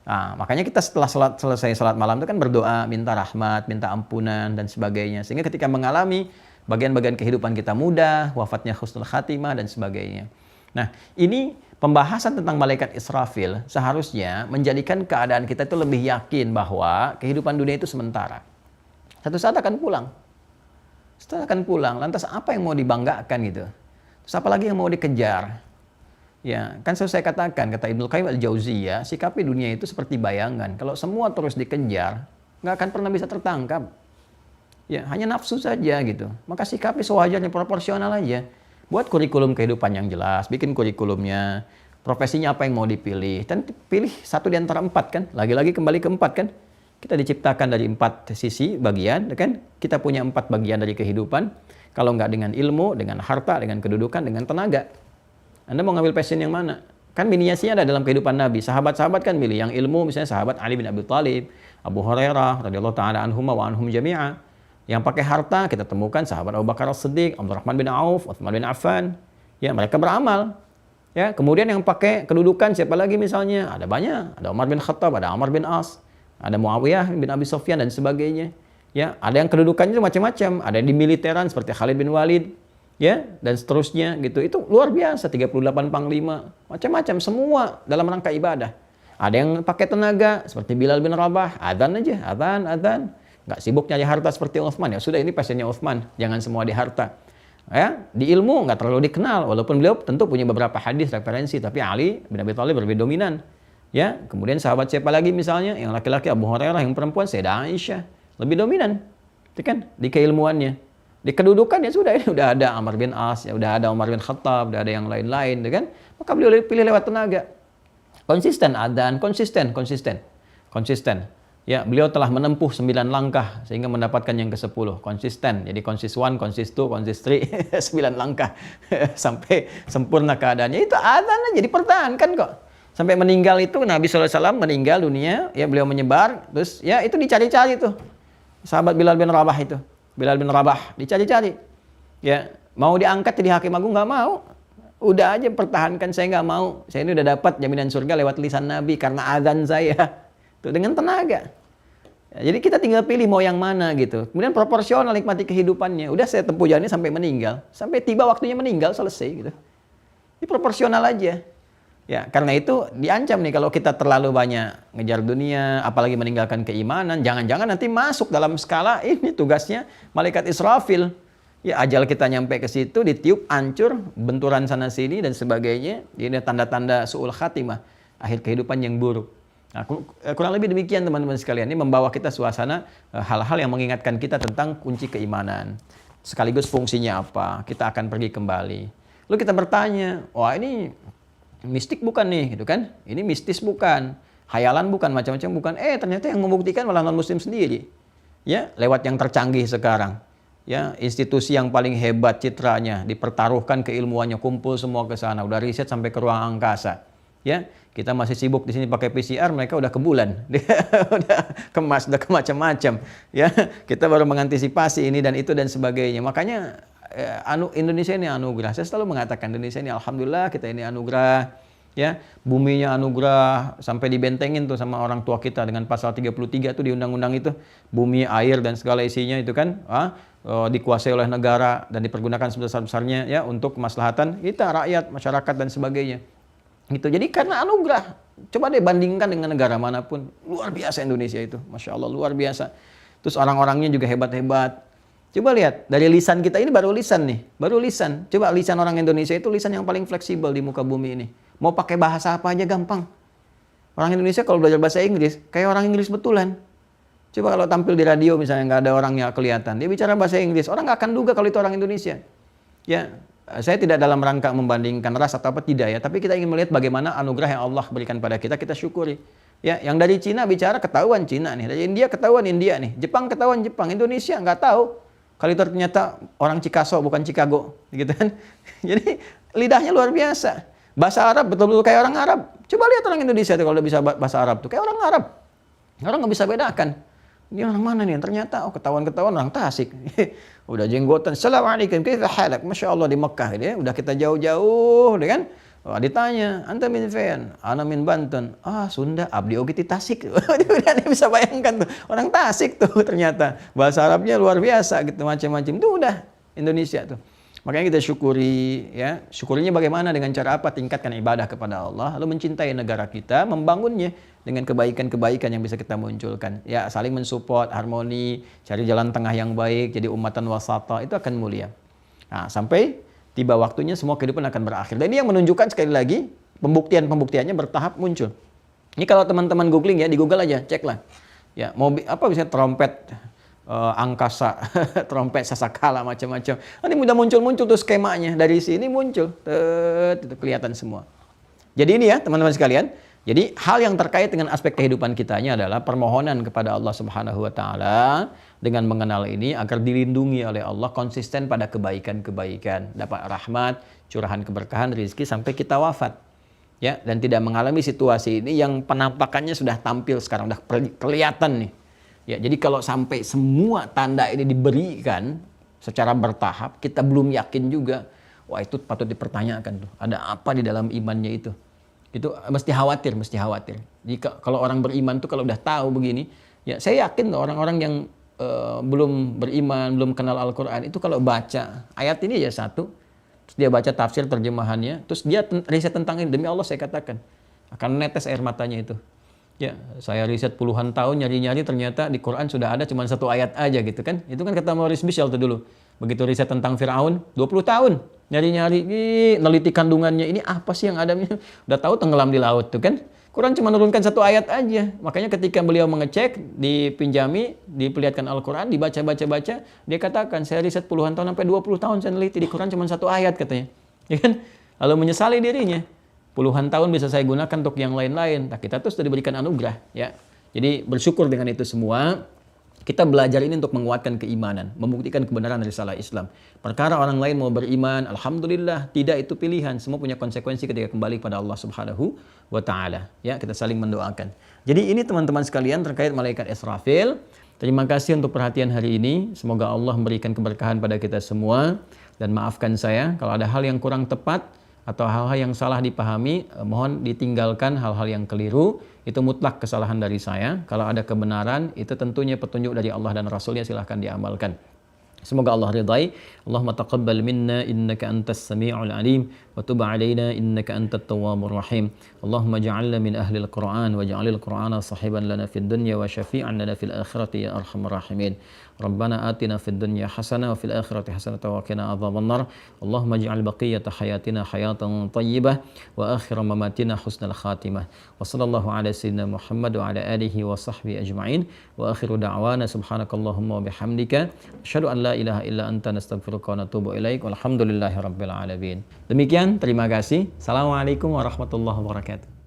Nah, makanya kita setelah selesai salat malam itu kan berdoa, minta rahmat, minta ampunan dan sebagainya. Sehingga ketika mengalami bagian-bagian kehidupan kita mudah, wafatnya husnul khatimah dan sebagainya. Nah, ini pembahasan tentang malaikat Israfil seharusnya menjadikan keadaan kita itu lebih yakin bahwa kehidupan dunia itu sementara. Satu saat akan pulang. Setelah akan pulang, lantas apa yang mau dibanggakan gitu? Terus apalagi yang mau dikejar? Ya, kan saya katakan, kata Ibnu Qayyim al-Jauziyah, sikapi dunia itu seperti bayangan. Kalau semua terus dikejar, nggak akan pernah bisa tertangkap. Ya, hanya nafsu saja gitu. Maka sikapi sewajarnya, proporsional aja. Buat kurikulum kehidupan yang jelas, bikin kurikulumnya, profesinya apa yang mau dipilih, dan pilih satu di antara 4 kan, lagi-lagi kembali ke 4 kan. Kita diciptakan dari 4 sisi bagian, kan? Kita punya 4 bagian dari kehidupan. Kalau nggak dengan ilmu, dengan harta, dengan kedudukan, dengan tenaga. Anda mau ngambil passion yang mana? Kan miniasinya ada dalam kehidupan Nabi. Sahabat-sahabat kan milih yang ilmu, misalnya sahabat Ali bin Abi Thalib, Abu Hurairah radhiyallahu taala anhum wa anhum jami'a. Yang pakai harta kita temukan sahabat Abu Bakar As-Siddiq, Abdurrahman bin Auf, Utsman bin Affan. Ya, mereka beramal. Ya, kemudian yang pakai kedudukan siapa lagi misalnya? Ada banyak, ada Umar bin Khattab, ada Amr bin As, ada Muawiyah bin Abi Sufyan dan sebagainya. Ya, ada yang kedudukannya itu macam-macam, ada yang di militeran seperti Khalid bin Walid, ya, dan seterusnya gitu. Itu luar biasa, 38 panglima, macam-macam semua dalam rangka ibadah. Ada yang pakai tenaga seperti Bilal bin Rabah, adzan aja, adzan. Nggak sibuk nyari harta seperti Utsman, ya sudah ini passionnya Utsman, jangan semua di harta. Ya, di ilmu nggak terlalu dikenal, walaupun beliau tentu punya beberapa hadis referensi, tapi Ali bin Abi Thalib lebih dominan. Ya, kemudian sahabat siapa lagi misalnya, yang laki-laki Abu Hurairah, yang perempuan Sayyidah Aisyah, lebih dominan, itu kan di keilmuannya. Di kedudukan ya sudah, ini udah ada Amr bin As, ya udah ada Umar bin Khattab, udah ada yang lain-lain, kan? Maka beliau pilih lewat tenaga. Konsisten, adzan, konsisten. Ya, beliau telah menempuh 9 langkah sehingga mendapatkan yang ke-10. Konsisten. Jadi konsis 1, konsis 2, konsis 3, 9 langkah sampai sempurna keadaannya. Itu adzan aja dipertahankan kok. Sampai meninggal itu Nabi SAW meninggal dunia, ya beliau menyebar, terus ya itu dicari-cari tuh. Sahabat Bilal bin Rabah itu. Bilal bin Rabah dicari-cari. Ya, mau diangkat jadi hakim agung nggak mau. Udah aja pertahankan, saya nggak mau. Saya ini udah dapat jaminan surga lewat lisan Nabi karena adzan saya. Tuh, dengan tenaga. Ya, jadi kita tinggal pilih mau yang mana gitu. Kemudian proporsional nikmati kehidupannya. Udah saya tempuh jalannya sampai meninggal. Sampai tiba waktunya meninggal, selesai gitu. Ini proporsional aja. Ya, karena itu diancam nih kalau kita terlalu banyak ngejar dunia, apalagi meninggalkan keimanan. Jangan-jangan nanti masuk dalam skala ini tugasnya malaikat Israfil. Ya, ajal kita nyampe ke situ, ditiup, hancur, benturan sana sini dan sebagainya. Ini tanda-tanda su'ul khatimah, akhir kehidupan yang buruk. Nah, kurang lebih demikian teman-teman sekalian. Ini membawa kita suasana hal-hal yang mengingatkan kita tentang kunci keimanan. Sekaligus fungsinya apa, kita akan pergi kembali. Lalu kita bertanya, wah ini mistik bukan nih, gitu kan? Ini mistis bukan, hayalan bukan, macam-macam bukan. Ternyata yang membuktikan malah non-muslim sendiri. Ya, lewat yang tercanggih sekarang. Ya, institusi yang paling hebat citranya, dipertaruhkan keilmuannya, kumpul semua ke sana, udah riset sampai ke ruang angkasa. Ya, kita masih sibuk di sini pakai PCR, mereka udah ke bulan, udah ke Mars, udah ke macam-macam. Ya, kita baru mengantisipasi ini dan itu dan sebagainya. Makanya Indonesia ini anugerah. Saya selalu mengatakan Indonesia ini alhamdulillah kita ini anugerah. Ya, buminya anugerah sampai dibentengin tuh sama orang tua kita dengan pasal 33 tuh di undang-undang itu, bumi, air dan segala isinya itu kan dikuasai oleh negara dan dipergunakan sebesar-besarnya ya untuk kemaslahatan kita rakyat, masyarakat dan sebagainya. Gitu. Jadi karena anugerah. Coba deh bandingkan dengan negara manapun, luar biasa Indonesia itu, masya Allah luar biasa. Terus orang-orangnya juga hebat-hebat. Coba lihat, dari lisan kita ini baru lisan nih, baru lisan. Coba lisan orang Indonesia itu lisan yang paling fleksibel di muka bumi ini. Mau pakai bahasa apa aja gampang. Orang Indonesia kalau belajar bahasa Inggris, kayak orang Inggris betulan. Coba kalau tampil di radio misalnya nggak ada orangnya kelihatan, dia bicara bahasa Inggris, orang nggak akan duga kalau itu orang Indonesia. Ya, saya tidak dalam rangka membandingkan ras atau apa tidak ya, tapi kita ingin melihat bagaimana anugerah yang Allah berikan pada kita syukuri. Ya, yang dari Cina bicara ketahuan Cina nih, dari India ketahuan India nih, Jepang ketahuan Jepang, Indonesia nggak tahu. Kalau itu ternyata orang Chicago bukan Chicago, gitu kan? Jadi lidahnya luar biasa. Bahasa Arab betul-betul kayak orang Arab. Coba lihat orang Indonesia tuh kalau udah bisa bahasa Arab tuh kayak orang Arab. Orang nggak bisa bedakan. Ini orang mana nih? Ternyata ketahuan-ketahuan orang Tasik. Udah jenggotan. Assalamualaikum, kaifa halak? Masya Allah di Mekah ini. Udah kita jauh-jauh, kan? Ditanya, anta min fain? Ana min Banten. Sunda, abdi oge ti Tasik. Udah bisa bayangkan tuh. Orang Tasik tuh ternyata. Bahasa Arabnya luar biasa gitu, macam-macam. Itu udah Indonesia tuh. Makanya kita syukuri, ya. Syukurinya bagaimana? Dengan cara apa? Tingkatkan ibadah kepada Allah, lalu mencintai negara kita, membangunnya dengan kebaikan-kebaikan yang bisa kita munculkan. Ya, saling mensupport, harmoni, cari jalan tengah yang baik, jadi ummatan wasata, itu akan mulia. Nah, sampai tiba waktunya semua kehidupan akan berakhir. Dan ini yang menunjukkan sekali lagi, pembuktiannya bertahap muncul. Ini kalau teman-teman googling ya, di Google aja, ceklah. Ya, bisa trompet, angkasa, trompet sasakala macam-macam. Ini mudah muncul tuh skemanya, dari sini muncul, itu kelihatan semua. Jadi ini ya teman-teman sekalian. Jadi hal yang terkait dengan aspek kehidupan kitanya adalah permohonan kepada Allah Subhanahu Wa Taala dengan mengenal ini agar dilindungi oleh Allah, konsisten pada kebaikan-kebaikan, dapat rahmat, curahan keberkahan, rezeki sampai kita wafat. Ya, dan tidak mengalami situasi ini yang penampakannya sudah tampil sekarang, sudah kelihatan nih. Ya, jadi kalau sampai semua tanda ini diberikan secara bertahap, kita belum yakin juga, wah itu patut dipertanyakan tuh. Ada apa di dalam imannya itu? Itu mesti khawatir. Jika kalau orang beriman tuh kalau udah tahu begini, ya saya yakin tuh orang-orang yang belum beriman, belum kenal Al-Quran itu kalau baca ayat ini aja satu, terus dia baca tafsir terjemahannya, terus dia riset tentang ini, demi Allah saya katakan akan netes air matanya itu. Ya, saya riset puluhan tahun nyari-nyari ternyata di Quran sudah ada cuma satu ayat aja gitu kan. Itu kan kata Maurice Bucaille tuh dulu. Begitu riset tentang Firaun, 20 tahun nyari-nyari, neliti kandungannya ini apa sih yang ada. Udah tahu tenggelam di laut tuh kan. Quran cuma menurunkan satu ayat aja. Makanya ketika beliau mengecek, dipinjami, diperlihatkan Al-Quran, dibaca-baca, dia katakan saya riset puluhan tahun sampai 20 tahun saya neliti di Quran cuma satu ayat katanya. Ya kan? Lalu menyesali dirinya. Puluhan tahun bisa saya gunakan untuk yang lain-lain. Nah, kita tuh sudah diberikan anugerah, ya. Jadi bersyukur dengan itu semua. Kita belajar ini untuk menguatkan keimanan, membuktikan kebenaran risalah Islam. Perkara orang lain mau beriman, alhamdulillah, tidak itu pilihan. Semua punya konsekuensi ketika kembali pada Allah Subhanahu wa Ta'ala. Ya, kita saling mendoakan. Jadi ini teman-teman sekalian terkait malaikat Israfil. Terima kasih untuk perhatian hari ini. Semoga Allah memberikan keberkahan pada kita semua. Dan maafkan saya kalau ada hal yang kurang tepat atau hal-hal yang salah dipahami, mohon ditinggalkan hal-hal yang keliru. Itu mutlak kesalahan dari saya. Kalau ada kebenaran, itu tentunya petunjuk dari Allah dan Rasulnya, silahkan diamalkan. Semoga Allah ridai. Allahumma taqabbal minna innaka antas sami'ul alim wa tub alaina innaka antat tawwabur rahim. Allahumma ja'alna min ahli al-Qur'an wa ja'alil Qur'ana sahiban lana fid dunya wa syafi'an lana fil akhirati ya arhamar rahimin. Rabbana atina fid dunya hasanah wa fil akhirati hasanah wa qina adzabannar. Allahumma ij'al baqiyata hayatina hayatan thayyibah wa akhir mamatina husnal khatimah. Wa sallallahu ala sayyidina Muhammad wa ala alihi wa sahbihi ajma'in. Wa akhiru da'wana subhanakallahumma wa bihamdika asyhadu an la ilaha illa anta nastaghfiruka wa natubu ilaik. Walhamdulillahi rabbil alamin. Demikian Sekian, terima kasih. Assalamualaikum warahmatullahi wabarakatuh.